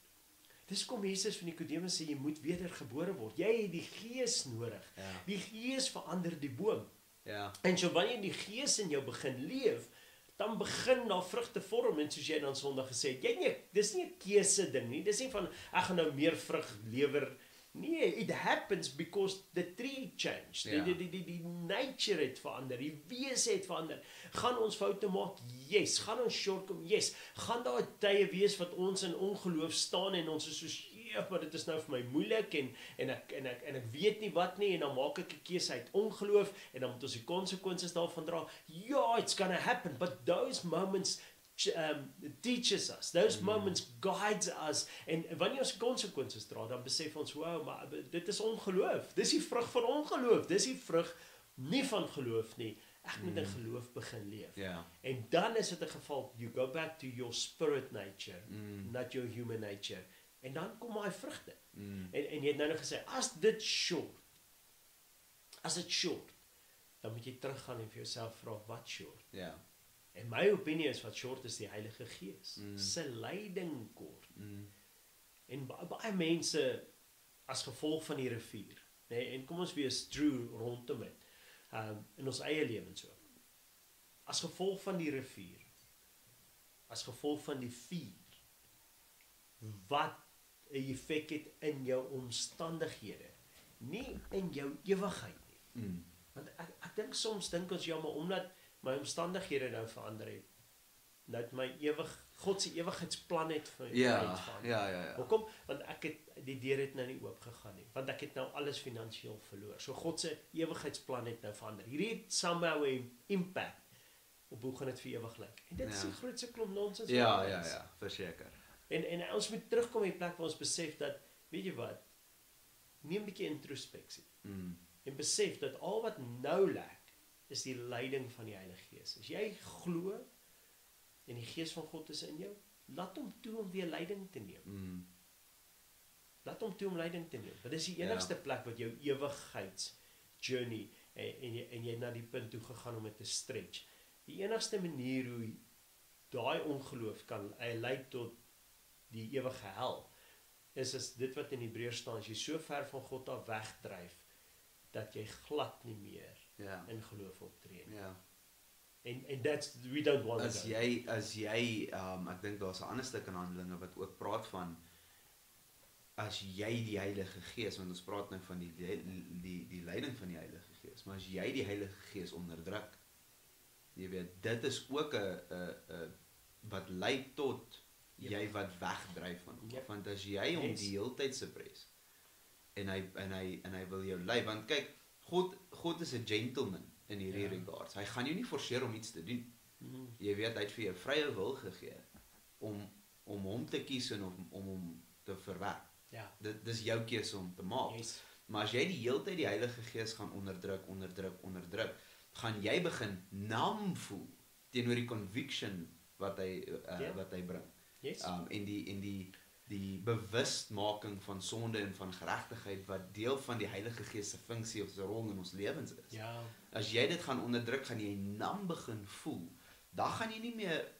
Dis kom Jesus van Nikodemus sê, jy moet wedergebore word. Jy het die Gees nodig. Ja. Die Gees verander die boom. Ja. En so wanneer die Gees in jou begin leef, dan begin daar vrug te vorm, en soos jy dan Sondag gesê het, dis nie 'n keuse ding nie, dis nie van, ek gaan nou meer vrug lewer, nee, it happens because the tree changed, die nature het verander, die wese het verander, gaan ons foute maak, yes, gaan ons shortcome, yes, gaan daar tye wees wat ons in ongeloof staan, en ons is soos, maar dit is nou vir my moeilik, en ek weet nie wat nie, en dan maak ek 'n keuse uit ongeloof, en dan moet ons die konsekwensies daarvan dra. Ja, it's gonna happen, but those moments teaches us, those moments guides us, en wanneer ons konsekwensies dra, dan besef ons, wow, maar dit is ongeloof, dis die vrug van ongeloof, dis die vrug nie van geloof nie. Ek moet in geloof begin leef. Ja. En dan is dit 'n geval, you go back to your spirit nature, not your human nature. En dan kom daai vrugte. En jy het nou gesê, as dit short, dan moet jy teruggaan en vir jouself vra, wat short? Ja. En my opinie is wat short is die Heilige Gees. Se leiding kort. En baie mense, as gevolg van die rivier, nee, en kom ons wees true rondom dit, in ons eie lewens ook. As gevolg van die rivier, as gevolg van die vuur, wat 'n effek het in jou omstandighede, nie in jou ewigheid nie. Want ek dink soms, dink ons, ja, maar omdat my omstandighede nou verander het, dat my God se ewigheidsplan het vir my Ja, verander. ja. Hoekom? Want die deur het nou nie oop gegaan nie, want ek het nou alles finansiëel verloor. So God se ewigheidsplan het nou verander. Hierdie het somehow 'n impact op hoe gaan dit vir ewig lyk. En dit is die grootste klomp nonsens. Ja, verseker. En ons moet terugkom in die plek waar ons besef dat, weet jy wat, neem 'n bietjie introspeksie. En besef dat al wat nou lek, is die leiding van die Heilige Gees. As jy glo, en die Gees van God is in jou, laat hom toe om weer leiding te neem. Laat hom toe om leiding te neem. Dit is die enigste plek wat jou ewigheidsjourney, en jy na die punt toe gegaan om dit te stretch. Die enigste manier hoe daai ongeloof kan lei tot die ewige hel, is dit wat in Hebreërs staan, as jy so ver van God af wegdryf, dat jy glad nie meer in geloof optree nie. Ja. En we don't want as jy, ek dink daar's 'n ander stuk in Handelinge wat ook praat van, as jy die Heilige Gees, want ons praat nou van die leiding van die Heilige Gees, maar as jy die Heilige Gees onderdruk, jy weet, dit is ook 'n wat lei tot jy wat wegdryf van hom. Want as jy hom die hele tyd suppress, en hy wil jou lei, want kyk, God is 'n gentleman in hierdie regards. Hy gaan jou nie forceer om iets te doen. Jy weet, hy het vir jou vrye wil gegee om hom te kies en om hom te verwerk. Dis jou keuse om te maak. Maar as jy die hele tyd die Heilige Gees gaan onderdruk, gaan jy begin nam voel teenoor die conviction wat hy bring. En die bewustmaking van sonde en van geregtigheid wat deel van die Heilige Gees se funksie of se rol in ons lewens is. As jy dit gaan onderdruk, gaan jy nam begin voel. Dan gaan jy nie meer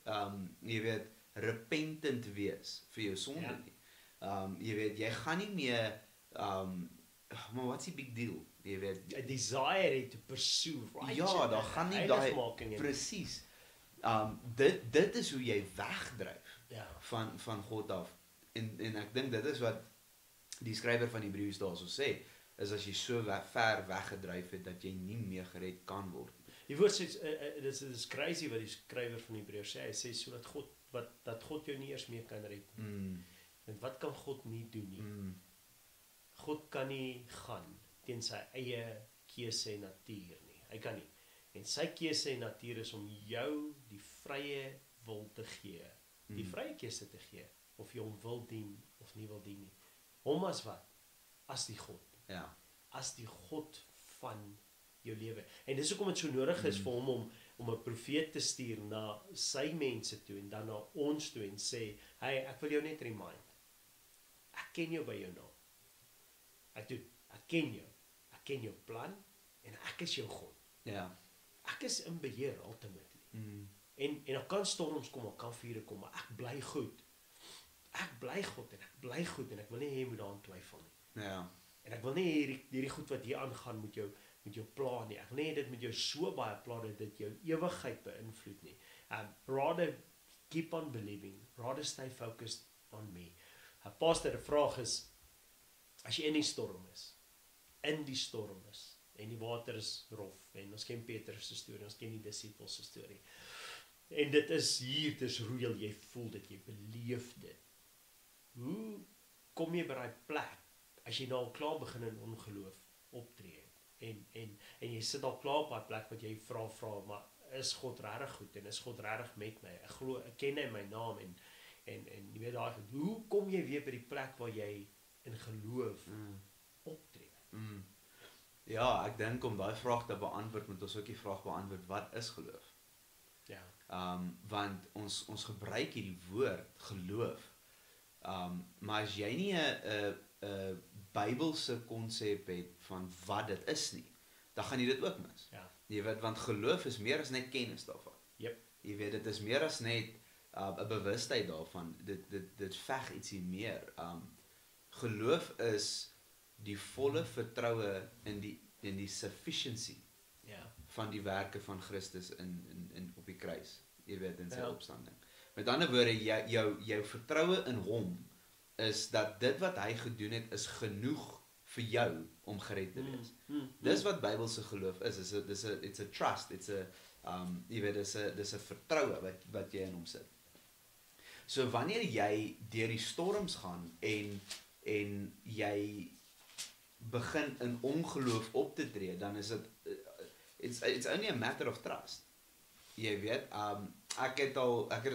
jy weet, repentant wees vir jou sonde nie. Jy weet, jy gaan nie meer maar what's die big deal? Jy weet, a desire to pursue righteousness. Ja, daar gaan nie daai presies. Dit is hoe jy wegdryf van God af. En ek dink dit is wat die skrywer van Hebreërs daarso sê, is as jy so ver weggedryf het dat jy nie meer gered kan word. Die woord sê, dit is crazy wat die skrywer van Hebreërs sê, hy sê sodat God jou nie eers meer kan red nie. En wat kan God nie doen nie? God kan nie gaan teen sy eie keuse en natuur nie. Hy kan nie. En sy keuse en natuur is om jou die vrye wil te gee. Die vrye keuse te gee. Of jy hom wil dien of nie wil dien nie. Hom as wat? As die God. As die God van jou lewe. En dis hoekom dit so nodig is vir hom om 'n profeet te stuur na sy mense toe en dan na ons toe en sê, hey, ek wil jou net remind. Ek ken jou by jou naam. Ek ken jou. Ek ken jou plan en ek is jou God. Ek is in beheer ultimately. En dan kan storms kom, of kan vure kom, maar ek bly goed. Ek bly God en ek bly goed en ek wil nie hê jy moet daaraan twyfel nie. En ek wil nie hierdie goed wat hier aangaan met jou pla nie. Ek wil nie dit met jou so baie pla dat dit jou ewigheid beïnvloed nie. Rather keep on believing, rather stay focused on me. Pastor, die vraag is, as jy in die storm is, en die water is rof, en ons ken Petrus se storie, ons ken die disippels se storie, en dit is hier, dit is real, jy voel dit, jy beleef dit. Hoe kom jy by daai plek, as jy nou al klaar begin in ongeloof optree, en jy sit al klaar op daai plek wat jy vra, maar is God regtig goed, en is God regtig met my, ek ken hy my naam, en jy weet daar, hoe kom jy weer by die plek waar jy in geloof optree? Ja, ek dink om daai vraag te beantwoord, moet ons ook die vraag beantwoord, wat is geloof? Want ons gebruik hierdie woord, geloof, maar as jy nie 'n Bybelse konsep het van wat dit is nie, dan gaan jy dit ook mis. Jy weet, want geloof is meer as net kennis daarvan. Jy weet, dit is meer as net 'n bewustheid daarvan, dit veg ietsie meer. Geloof is die volle vertroue in die sufficiency van die werke van Christus op die kruis, jy weet, in sy opstanding. Met ander woorde, jou vertroue in hom is dat dit wat hy gedoen het is genoeg vir jou om gered te wees. Dis wat Bybelse geloof is. It's a trust, Jy weet, dis 'n vertroue wat jy in hom sit. So wanneer jy deur die storms gaan en jy begin in ongeloof op te tree, dan is dit it's only a matter of trust. Jy weet, ek het dit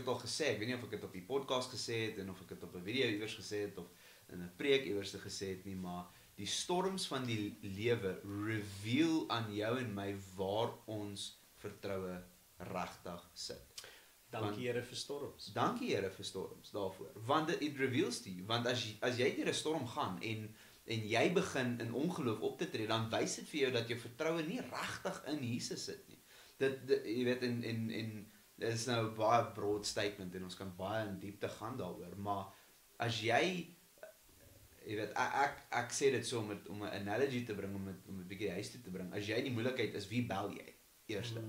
al gesê, ek weet nie of ek dit op die podcast gesê het en of ek dit op 'n video iewers gesê het of in 'n preek iewers gesê het nie, maar die storms van die lewe reveal aan jou en my waar ons vertroue regtig sit. Dankie Here vir storms. Dankie Here vir storms daarvoor. Want it reveals to you, want as jy deur 'n storm gaan en jy begin in ongeloof op te tree, dan wys dit vir jou dat jou vertroue nie regtig in Jesus sit nie. Jy weet, en dit is nou 'n baie broad statement en ons kan baie in diepte gaan daaroor, maar as jy weet, ek sê dit so om 'n analogy te bring, om 'n bietjie huis toe te bring. As jy in die moeilikheid is, wie bel jy eerste?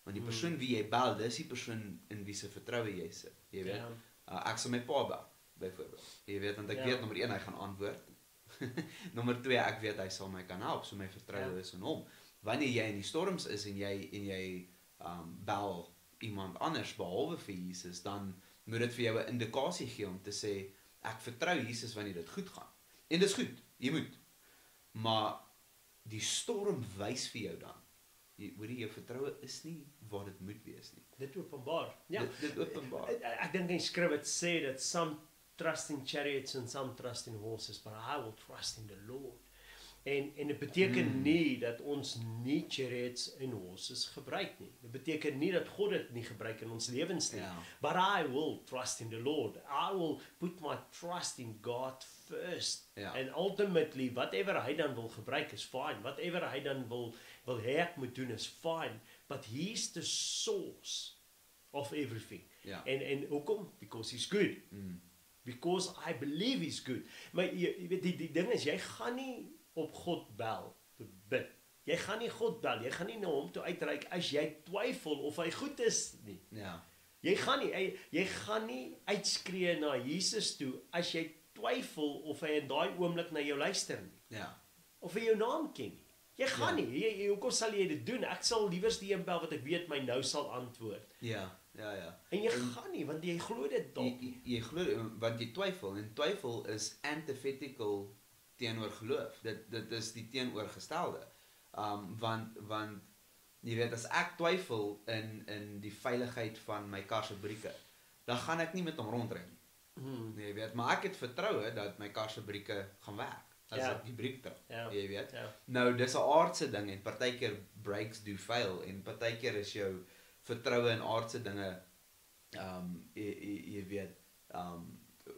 Want die persoon wie jy bel, dis die persoon in wie se vertroue jy sit. Jy weet, ek sal my pa bel, byvoorbeeld. Jy weet, want ek weet nommer 1 hy gaan antwoord. Nommer 2 ek weet hy sal my kan help, so my vertroue is in hom. Wanneer jy in die storms is en jy bel iemand anders behalwe vir Jesus, dan moet dit vir jou 'n indikasie gee om te sê ek vertrou Jesus wanneer dit goed gaan. En dis goed, jy moet. Maar die storm wys vir jou dan, jou vertroue is nie waar dit moet wees nie. Dit openbaar. Ja. Dit openbaar. Ek dink die skrif het sê dat some trust in chariots and some trust in horses, but I will trust in the Lord. En dit beteken nie dat ons nie chariots en horses gebruik nie. Dit beteken nie dat God dit nie gebruik in ons lewens nie. But I will trust in the Lord. I will put my trust in God first. And ultimately, whatever hy dan wil gebruik is fine. Whatever hy dan wil hê ek moet doen is fine. But he's the source of everything. En hoekom? Because he's good. Because I believe he's good. Maar jy weet, die ding is, jy gaan nie op God bel, te bid. Jy gaan nie God bel, jy gaan nie na hom toe uitreik as jy twyfel of hy goed is nie. Jy gaan nie uitskree na Jesus toe as jy twyfel of hy in daai oomblik na jou luister nie. Of hy jou naam ken nie. Jy gaan nie, hoekom sal jy dit doen? Ek sal liewers die een bel wat ek weet my nou sal antwoord. En jy gaan nie, want jy glo dit dalk nie. Jy glo, want jy twyfel, en twyfel is antithetical teenoor geloof. Dit is die teenoorgestelde. Want jy weet, as ek twyfel in die veiligheid van my kar se brieke, dan gaan ek nie met hom rondry nie. Jy weet, maar ek het vertroue dat my kar se brieke gaan werk as ek die briek trek. Jy weet. Nou dis 'n aardse ding en partykeer brakes do fail en partykeer is jou vertroue in aardse dinge jy weet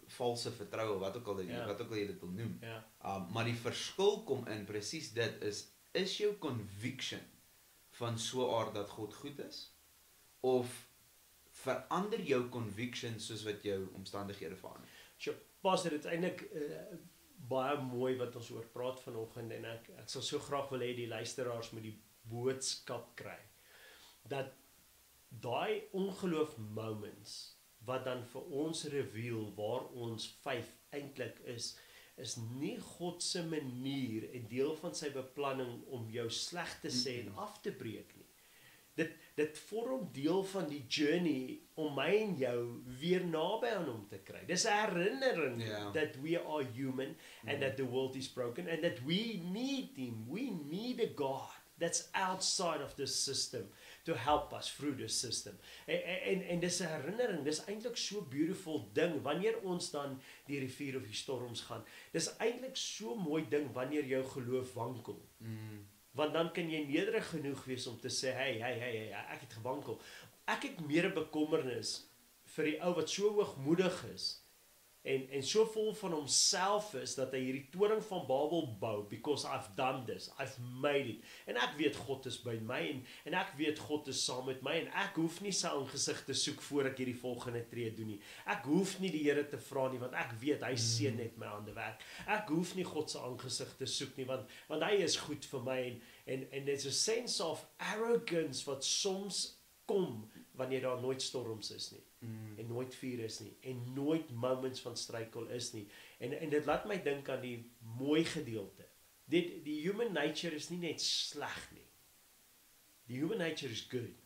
valse vertroue, wat ook al jy dit wil noem. Maar die verskil kom in presies dit is jou conviction van so 'n aard dat God goed is, of verander jou conviction soos wat jou omstandighede verander? Sure. Pastor, dit is eintlik baie mooi wat ons oor praat vanoggend, en ek sal so graag wil hê die luisteraars moet die boodskap kry, dat daai ongeloof moments wat dan vir ons reveal waar ons vyf eintlik is nie God se manier en deel van sy beplanning om jou sleg te sê en af te breek nie. Dit vorm deel van die journey om my en jou weer naby aan hom te kry. Dis 'n herinnering that we are human and that the world is broken and that we need him. We need a God that's outside of this system to help us through this system. En dis 'n herinnering, dis eintlik so beautiful ding wanneer ons dan die rivier of die storms gaan. Dis eintlik so mooi ding wanneer jou geloof wankel. Want dan kan jy nederig genoeg wees om te sê, hey, ek het gewankel. Ek het meer 'n bekommernis vir die ou wat so hoogmoedig is en so vol van homself is dat hy hierdie toring van Babel bou, because I've done this, I've made it. En ek weet God is by my en ek weet God is saam met my en ek hoef nie sy aangesig te soek voor ek hierdie volgende tree doen nie. Ek hoef nie die Here te vra nie, want ek weet hy seën net my hande werk. Ek hoef nie God se aangesig te soek nie, want hy is goed vir my en there's a sense of arrogance wat soms kom wanneer daar nooit storms is nie. En nooit vuur is nie, en nooit moments van struikel is nie, en dit laat my dink aan die mooi gedeelte. Die human nature is nie net sleg nie. Die human nature is good.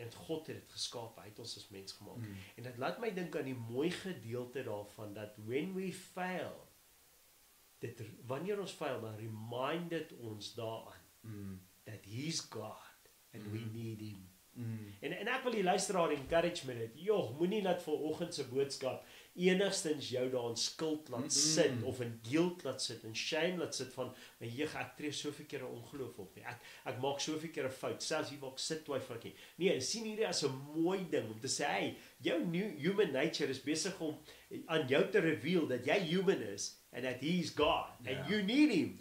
En God het dit geskaap, hy het ons as mens gemaak. En dit laat my dink aan die mooi gedeelte daarvan, dat when we fail, wanneer ons fail, dan remind dit ons daaraan, that he's God, and we need him. En ek wil die luisteraar encourage met dit, moenie laat vanoggend se boodskap enigstens jou daar in skuld laat sit, of in guilt laat sit, in shame laat sit van, ek tree soveel keer 'n ongeloof op nie, ek maak soveel keer 'n fout, selfs hier waar ek sit twyfel ek nie. Nee, sien hierdie as 'n mooi ding, om te sê, hey, jou new human nature is besig om aan jou te reveal dat jy human is, and that he is God, and you need him.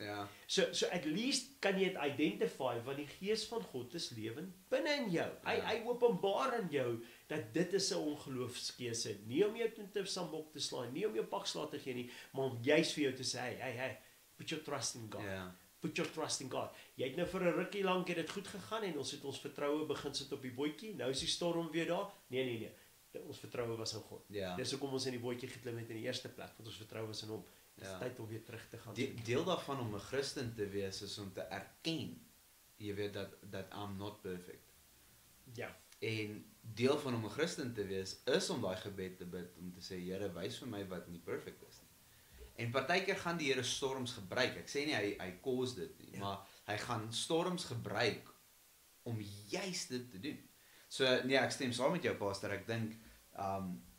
So at least kan jy dit identify, want die gees van God is lewend binne in jou. Hy openbaar aan jou dat dit is 'n ongeloofskeuse, nie om jou te sambok te slaan, nie om jou pakslaat te gee nie, maar om juist vir jou te sê, hey, put your trust in God. Put your trust in God. Jy het nou vir 'n rukkie lank het dit goed gegaan en ons het ons vertroue begin sit op die bootjie. Nou is die storm weer daar. Nee. Ons vertroue was in God. Dis hoekom ons in die bootjie geklim het in die eerste plek, want ons vertroue was in hom. Dit is tyd om weer terug te gaan. Deel daarvan om 'n Christen te wees is om te erken, jy weet dat I'm not perfect. En deel van om 'n Christen te wees is om daai gebed te bid om te sê, Here, wys vir my wat nie perfect is nie. En partykeer gaan die Here storms gebruik. Ek sê nie hy cause dit nie, maar hy gaan storms gebruik om juist dit te doen. So nee, ek stem saam met jou pastor. Ek dink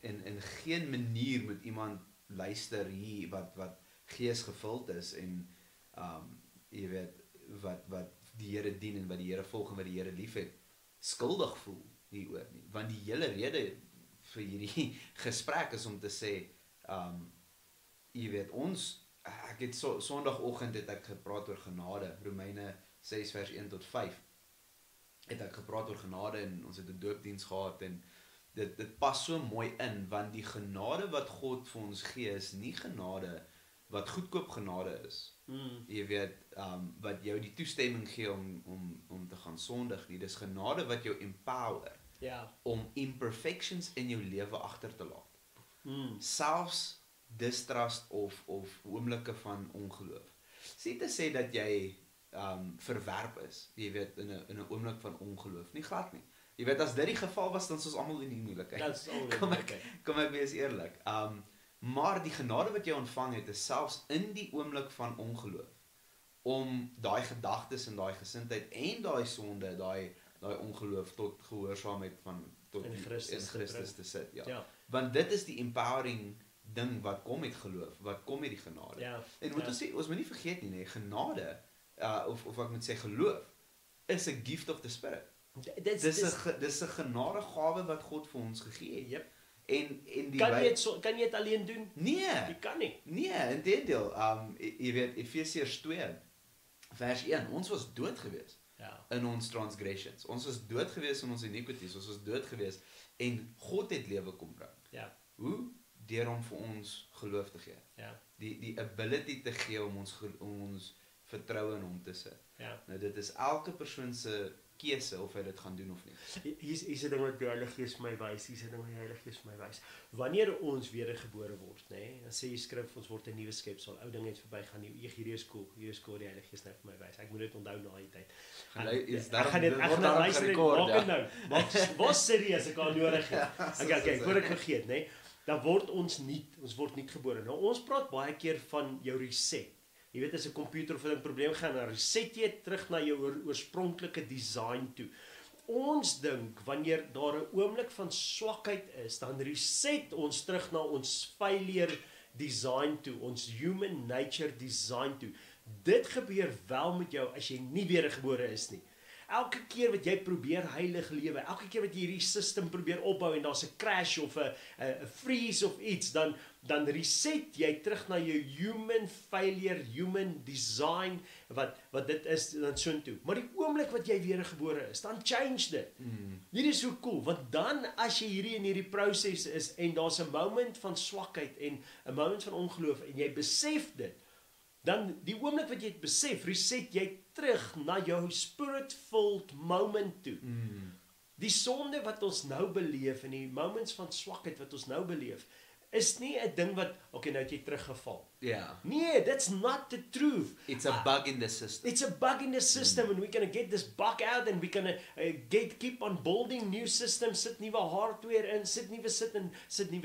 in geen manier moet iemand luister hier wat gees gevuld is en jy weet wat die Here dien en wat die Here volg en wat die Here liefhet, skuldig voel hieroor nie. Want die hele rede vir hierdie gesprek is om te sê, jy weet, ek het Sondagoggend het ek gepraat oor genade, Romeine 6 vers 1 tot 5, het ek gepraat oor genade en ons het 'n doopdiens gehad en dit pas so mooi in, want die genade wat God vir ons gee is nie genade wat goedkoop genade is. Jy weet, wat jou die toestemming gee om te gaan sondig nie. Dis genade wat jou empower om imperfections in jou lewe agter te laat. Selfs distrust of oomblikke van ongeloof. Sê te sê dat jy verwerp is, jy weet, in 'n oomblik van ongeloof. Nie glad nie. Jy weet, as dit die geval was, dan is ons almal in die moeilikheid. Kom ek wees eerlik. Maar die genade wat jy ontvang het, is selfs in die oomblik van ongeloof, om daai gedagtes en daai gesindheid en daai sonde, daai ongeloof tot gehoorsaamheid tot in Christus te sit. Want dit is die empowering ding wat kom met geloof, wat kom met die genade. En moet ons moet nie vergeet nie, genade, of ek moet sê geloof, is 'n gift of the Spirit. Dis 'n genadegawe wat God vir ons gegee het. En kan jy dit alleen doen? Nee. Jy kan nie. Nee, inteendeel. Jy weet, Efesiërs 2 vers 1, ons was dood gewees in ons transgressions. Ons was dood gewees in ons iniquities. Ons was dood gewees en God het lewe kom bring. Hoe? Deur om vir ons geloof te gee. Die ability te gee om ons vertroue in hom te sit. Nou dit is elke persoon se keuse of hy dit gaan doen of nie. Hier's 'n ding wat die Heilige Gees my wys. Wanneer ons wedergebore word, nê, dan sê die skrif ons word 'n nuwe skepsel. Ou dinge het verbygaan. Hierdie is cool. Die Heilige Gees nou vir my wys. Ek moet dit onthou na die tyd. Ek gaan dit luister nou. Was serieus, ek kan nodig hê. Okay, voor ek vergeet, nê. Dan word ons word nie gebore. Nou ons praat baie keer van jou reset. Jy weet, as 'n komputer of 'n probleem gaan, dan reset jy terug na jou oorspronklike design toe. Ons dink, wanneer daar 'n oomblik van swakheid is, dan reset ons terug na ons failure design toe, ons human nature design toe. Dit gebeur wel met jou as jy nie wedergebore is nie. Elke keer wat jy probeer heilig lewe, elke keer wat jy hierdie system probeer opbou en daar's 'n crash of 'n freeze of iets, dan reset jy terug na jou human failure, human design, wat dit is dan soontoe. Maar die oomblik wat jy wedergebore is, dan change dit. Hierdie is so cool, want dan as jy in hierdie proses is en daar's 'n moment van swakheid en 'n moment van ongeloof en jy besef dit, dan die oomblik wat jy dit besef, reset jy terug na jou spirit-filled moment toe. Die sonde wat ons nou beleef en die moments van swakheid wat ons nou beleef, is nie 'n ding wat okay, nou het jy teruggeval. Yeah. Nee, that's not the truth. It's a bug in the system. It's a bug in the system and we're going to get this bug out and we're going to keep on building new systems, sit nuwe hardware in, sit nuwe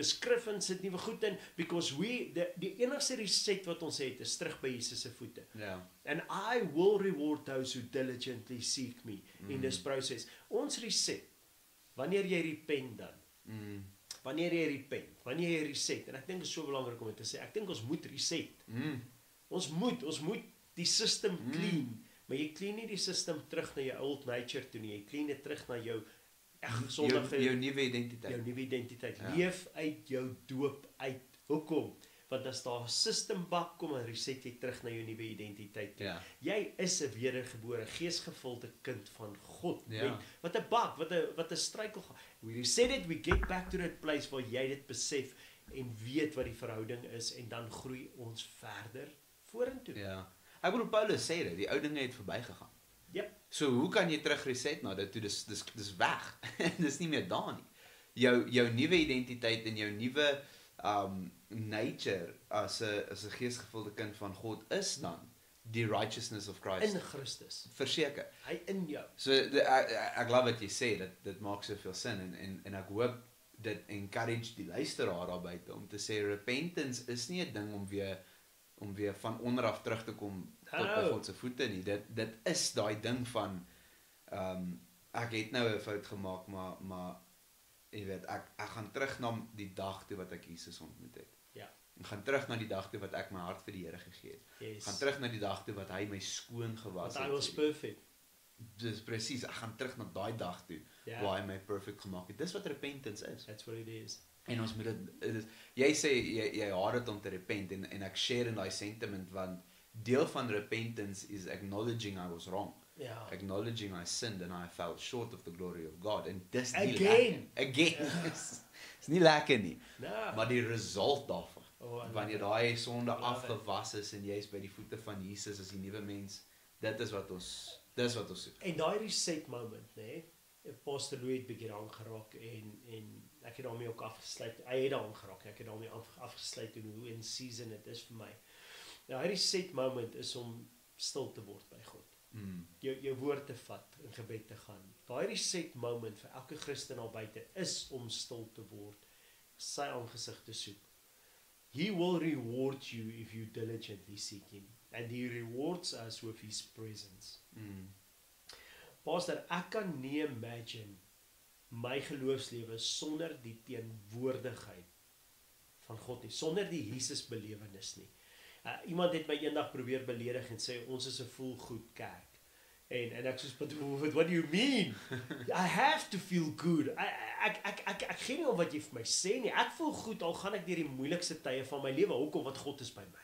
skrif in, sit nuwe goed in, because die enigste reset wat ons het is terug by Jesus se voete. Yeah. And I will reward those who diligently seek me in this process. Ons reset, wanneer jy repent dan, wanneer jy repent, wanneer jy reset, en ek dink dit is so belangrik om dit te sê, ek dink ons moet reset. Ons moet die system clean, maar jy clean nie die system terug na jou old nature toe nie, jy clean dit terug na jou sondige, jou nuwe identiteit. Jou nuwe identiteit. Ja. Leef uit jou doop uit. Hoekom? Want as daar 'n system bak kom en reset jy terug na jou nuwe identiteit. Ja. Jy is 'n wedergebore, geesgevulde kind van God. Ja. Wat 'n bak, wat 'n struikel. We reset it, we get back to that place waar jy dit besef en weet wat die verhouding is en dan groei ons verder vorentoe. Ja. Ek bedoel Paulus sê dit, die ou dinge het verbygegaan. Yep. So hoe kan jy terug reset na dit toe? Dis weg. Dis nie meer daar nie. Jou nuwe identiteit en jou nuwe nature as 'n geesgevulde kind van God is dan die righteousness of Christ in Christus. Verseker. Hy in jou. So ek love wat jy sê, dit maak soveel sin en ek hoop dit encourage die luisteraar daar buite om te sê repentance is nie 'n ding om weer van onder af terug te kom tot by God se voete nie. Dit is daai ding van ek het nou 'n fout gemaak, maar jy weet, ek gaan terug na die dag toe wat ek Jesus ontmoet het. Ja. Ek gaan terug na die dag toe wat ek my hart vir die Here gegee het. Yes. Ek gaan terug na die dag toe wat hy my skoon gewas het. I was perfect. Dis presies, ek gaan terug na daai dag toe waar hy my perfect gemaak het. Dis wat repentance is. That's what it is. En ons moet dit jy sê jy haat dit om te repent en ek share in daai sentiment want deel van repentance is acknowledging I was wrong. Ja. Acknowledging I sinned and I fell short of the glory of God. And dis nie Again. Is nie lekker nie. No. Maar die result daarvan, wanneer it. daai sonde afgewas is en jy is by die voete van Jesus as die nuwe mens, dis wat ons soek. En daai reset moment, nê? Pastor Louis het bietjie daaraan geraak en ek het daarmee ook afgesluit. Hy het daaraan geraak. Ek het daarmee afgesluit en hoe in season dit is vir my. Nou, hy reset moment is om stil te word by God. Jou woord te vat, in gebed te gaan. Daai reset moment vir elke Christen al buite is om stil te word, sy aangesig te soek. He will reward you if you diligently seek him, and he rewards us with his presence. Pastor, ek kan nie imagine my geloofslewe sonder die teenwoordigheid van God nie, sonder die Jesus belewenis nie. Iemand het my eendag probeer beledig en sê ons is 'n voel goed kerk. En ek soos, what do you mean? I have to feel good. Ek gee nie om wat jy vir my sê nie. Ek voel goed al gaan ek deur die moeilikste tye van my lewe. Hoekom? Want God is by my.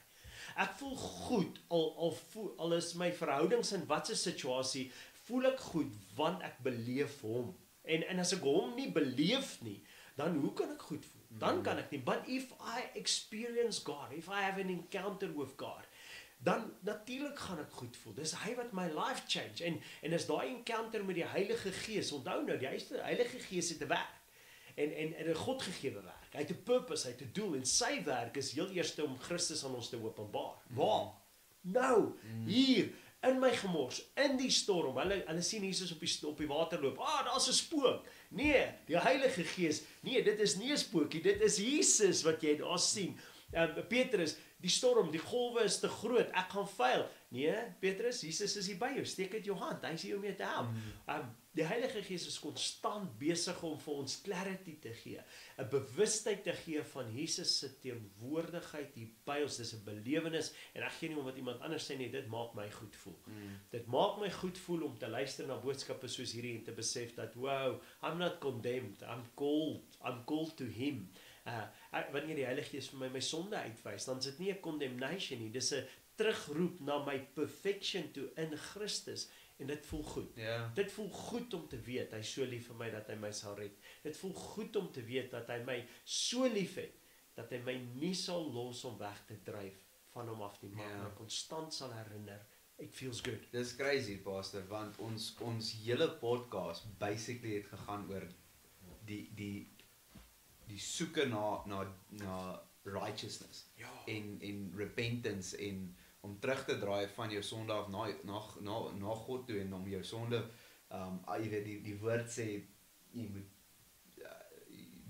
Ek voel goed al is my verhoudings in watse situasie, voel ek goed want ek beleef hom. En as ek hom nie beleef nie, dan hoe kan ek goed voel? Dan kan ek nie. But if I experience God, if I have an encounter with God, dan natuurlik gaan ek goed voel. Dis hy wat my life change. En as daai encounter met die Heilige Gees, onthou nou, die Heilige Gees het 'n werk. En 'n Godgegewe werk. Hy het 'n purpose, hy het 'n doel en sy werk is heel eers om Christus aan ons te openbaar. Waar? Nou, hier in my gemors, in die storm. Hulle sien Jesus op die water loop. Daar's 'n spook. Nee, die Heilige Gees. Nee, dit is nie 'n spookie, dit is Jesus wat jy daar sien. Petrus, die storm, die golwe is te groot, ek gaan vuil. Nee, Petrus, Jesus is hier by jou, steek uit jou hand, hy is hier om jou te help. Die Heilige Gees is konstant besig om vir ons clarity te gee, 'n bewustheid te gee van Jesus se teenwoordigheid hier by ons. Dis 'n belewenis en ek gee nie om wat iemand anders sê nie, dit maak my goed voel. Dit maak my goed voel om te luister na boodskappe soos hierdie en te besef dat wow, I'm not condemned, I'm called to him. Wanneer die Heilige Gees vir my sonde uitwys, dan is dit nie 'n condemnation nie, dis 'n terugroep na my perfection toe in Christus. En dit voel goed. Yeah. Dit voel goed om te weet, hy is so lief vir my dat hy my sal red. Dit voel goed om te weet dat hy my so lief het, dat hy my nie sal los om weg te dryf van hom af nie, maar my konstant sal herinner, it feels good. Dis crazy, Pastor, want ons hele podcast basically het gegaan oor die die soeke na righteousness en repentance en om terug te draai van jou sonde af na God toe en om jou sonde jy weet die woord sê jy moet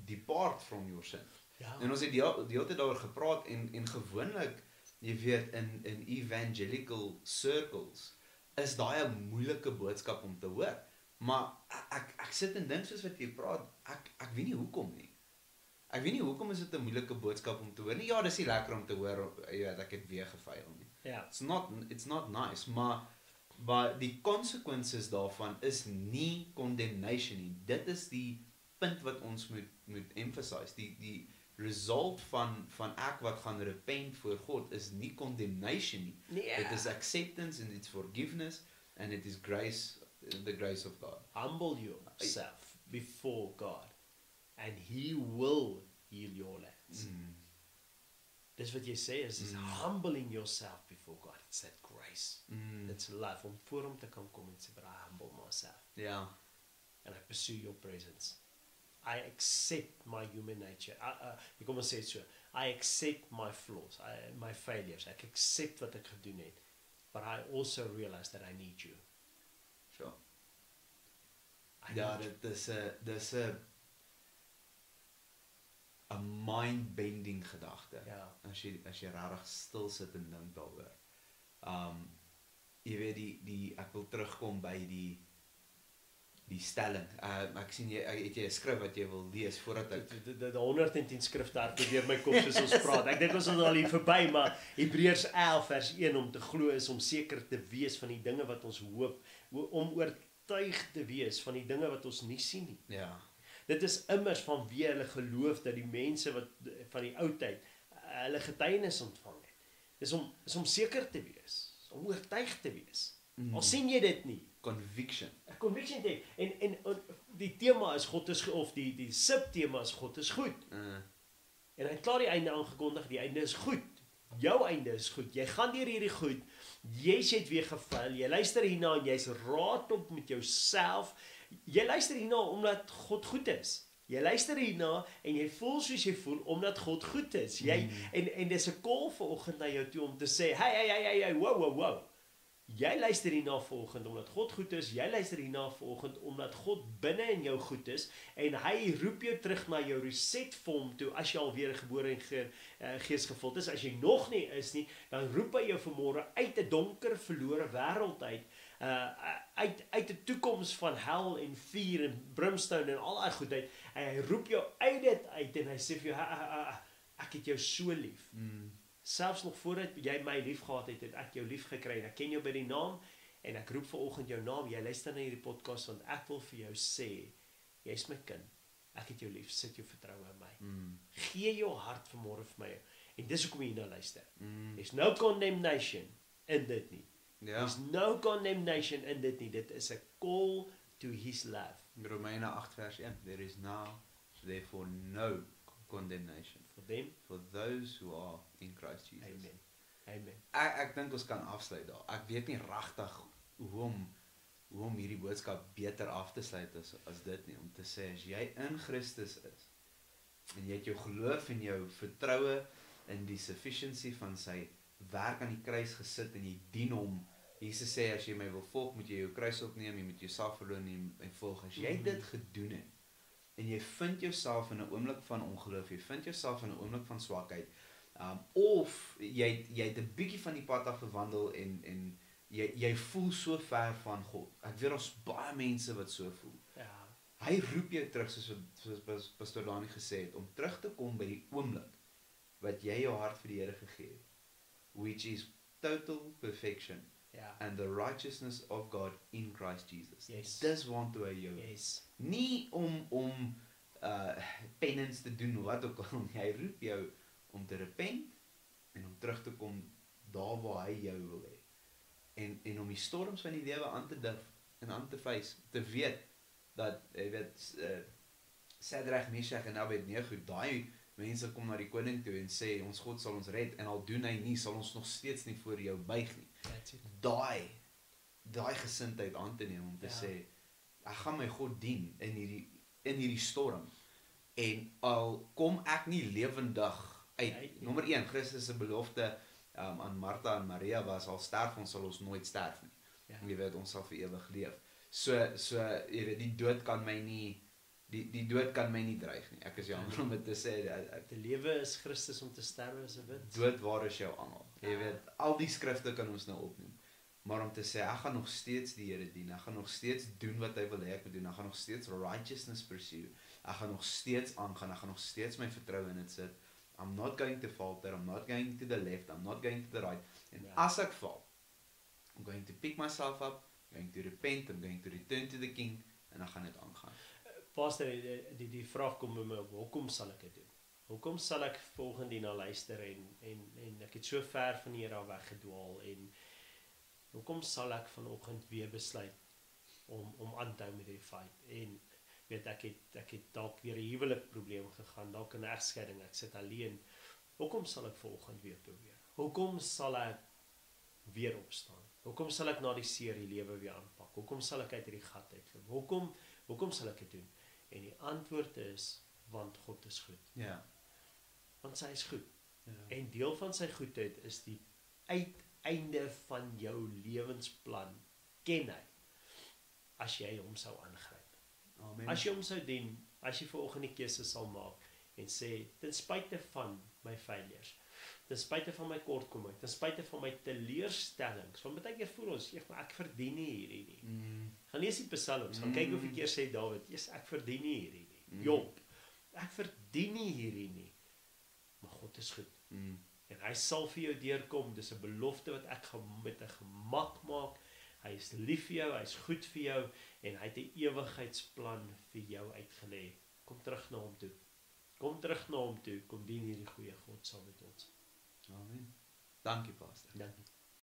depart from your sin. Ja. En ons het die hele tyd daaroor gepraat en gewoonlik jy weet in evangelical circles is daai 'n moeilike boodskap om te hoor. Maar ek sit en dink soos wat jy praat, ek weet nie hoekom nie. Ek weet nie hoekom is dit 'n moeilike boodskap om te hoor nie. Ja, dis nie lekker om te hoor, jy weet ek het weer gefaal nie. Ja. It's not nice, maar die consequences daarvan is nie condemnation nie. Dit is die punt wat ons moet emphasize. Die result van ek wat gaan repent voor God is nie condemnation nie. Nee. It is acceptance and it's forgiveness and it is grace, the grace of God. Humble yourself before God and He will heal your lands. Dis wat jy sê is humbling yourself before God. It's that grace. It's love. Om voor hom te kan kom en sê, but I humble myself. Ja. And I pursue your presence. I accept my human nature. Kom ons sê dit so. I accept my flaws, my failures. Ek accept wat ek gedoen het. But I also realize that I need you. Sure. Ja, dis 'n mind-bending gedagte. Ja. As jy regtig stil sit en dink daaroor. Jy weet ek wil terugkom by die stelling. Ek sien het jy 'n skrif wat jy wil lees voordat ek die 110 skrifte deur my kop soos ons praat. Ek dink ons is al hier verby, maar Hebreërs 11 vers 1 om te glo is om seker te wees van die dinge wat ons hoop, om oortuig te wees van die dinge wat ons nie sien nie. Ja. Dit is immers vanweë hulle geloof dat die mense wat van die ou tyd hulle getuienis ontvang het. Dis om seker te wees, om oortuig te wees. Al sien jy dit nie. Conviction. Conviction te en die tema is God is of die subtema is God is goed. En hy het klaar die einde aangekondig, die einde is goed. Jou einde is goed. Jy gaan deur hierdie goed. Jy het weer gefaal. Jy luister hierna en jy's raadop met jouself. Jy luister hierna omdat God goed is. Jy luister hierna en jy voel soos jy voel omdat God goed is. Jy en dis 'n call vanoggend na jou toe om te sê, hey, wow. Jy luister hierna vanoggend omdat God goed is. Jy luister hierna vanoggend omdat God binne in jou goed is en hy roep jou terug na jou reset vorm toe as jy al weer gebore en geesgevuld is. As jy nog nie is nie, dan roep hy jou vanmôre uit 'n donker verlore wêreld uit 'n toekoms van hel en vuur en brimstone en al daai goedheid. En hy roep jou uit dit uit en hy sê vir jou, ek het jou so lief. Selfs nog voordat jy my lief gehad het, het ek jou lief gekry en ek ken jou by die naam en ek roep vanoggend jou naam. Jy luister na hierdie podcast want ek wil vir jou sê, jy's my kind. Ek het jou lief, sit jou vertroue in my. Gee jou hart vanmôre vir my. En dis hoekom jy nou luister. There's no condemnation in dit nie. Ja. There's no condemnation in dit nie. Dit is 'n call to his love. Romeine 8 vers 1. There is now therefore no condemnation for those who are in Christ Jesus. Amen. Ek dink ons kan afsluit daar. Ek weet nie regtig hoe om hierdie boodskap beter af te sluit as dit nie, om te sê as jy in Christus is en jy het jou geloof en jou vertroue in die sufficiency van sy werk aan die kruis gesit en jy dien hom. Jesus sê as jy my wil volg, moet jy jou kruis opneem, jy moet jouself verloon en volg. As jy dit gedoen het en jy vind jouself in 'n oomblik van ongeloof, jy vind jouself in 'n oomblik van swakheid, of jy het 'n bietjie van die pad af gewandel en jy voel so ver van God. Ek weet ons baie mense wat so voel. Ja. Hy roep jou terug soos Pastor Dani gesê het, om terug te kom by die oomblik wat jy jou hart vir die Here gegee het, which is total perfection. Ja. And the righteousness of God in Christ Jesus. Yes. Dis waartoe hy jou. Yes. Nie om penance te doen, wat ook al. Hy roep jou om te repent en om terug te kom daar waar hy jou wil hê. En om die storms van die lewe aan te durf en aan te face, te weet dat jy weet Sadrag, Meshach en Abednego, daai mense kom na die koning toe en sê ons God sal ons red en al doen hy nie, sal ons nog steeds nie voor jou buig nie. Daai gesindheid aan te neem om te sê ek gaan my God dien in hierdie storm. En al kom ek nie lewendig uit. Nommer 1, Christus se belofte aan Martha en Maria was, al sterf ons sal ons nooit sterf nie. Ja. Jy weet, ons sal vir ewig leef. So jy weet, die dood kan my nie dreig nie. Ek is jammer om dit te sê. Die lewe is Christus, om te sterwe is 'n wins. Dood, waar is jou angel? Jy weet, al die skrifte kan ons nou opnoem. Maar om te sê, ek gaan nog steeds die Here dien, ek gaan nog steeds doen wat hy wil hê ek moet doen, ek gaan nog steeds righteousness pursue, ek gaan nog steeds aangaan, ek gaan nog steeds my vertroue in dit sit. I'm not going to falter, I'm not going to the left, I'm not going to the right. En as ek val, I'm going to pick myself up, I'm going to repent, I'm going to return to the King, en ek gaan dit aangaan. Pastor, die vraag kom by my op, hoekom sal ek dit doen? Hoekom sal ek volgende na luister en ek het so ver van die Here af weggedwaal en hoekom sal ek vanoggend weer besluit om aan te hou met die fight? En weet ek het dalk weer 'n huwelikprobleem gegaan, dalk 'n egskeiding, ek sit alleen. Hoekom sal ek volgende weer probeer? Hoekom sal ek weer opstaan? Hoekom sal ek na die seer die lewe weer aanpak? Hoekom sal ek uit hierdie gat uitkom? Hoekom sal ek dit doen? En die antwoord is, want God is goed. Ja. Want sy is goed. Ja. En deel van sy goedheid is die uiteinde van jou lewensplan, ken hy, as jy hom sou aangryp. Amen. As jy hom sou dien, as jy vanoggend die keuse sal maak, en sê, ten spyte van my failures, ten spyte van my kortkoming, ten spyte van my teleurstellings, want baie keer voel ons, ek verdien nie hierdie nie. Gaan lees die psalms, gaan kyk hoeveel keer sê Dawid, ek verdien nie hierdie nie. Job, ek verdien nie hierdie nie. Maar God is goed. En hy sal vir jou deurkom, dis 'n belofte wat ek met 'n gemak maak. Hy is lief vir jou, hy is goed vir jou, en hy het 'n ewigheidsplan vir jou uitgelê. Kom terug na hom toe. Kom terug na hom toe, kom dien hierdie goeie God saam met ons. Amen. Dankie, Pastor. Dankie.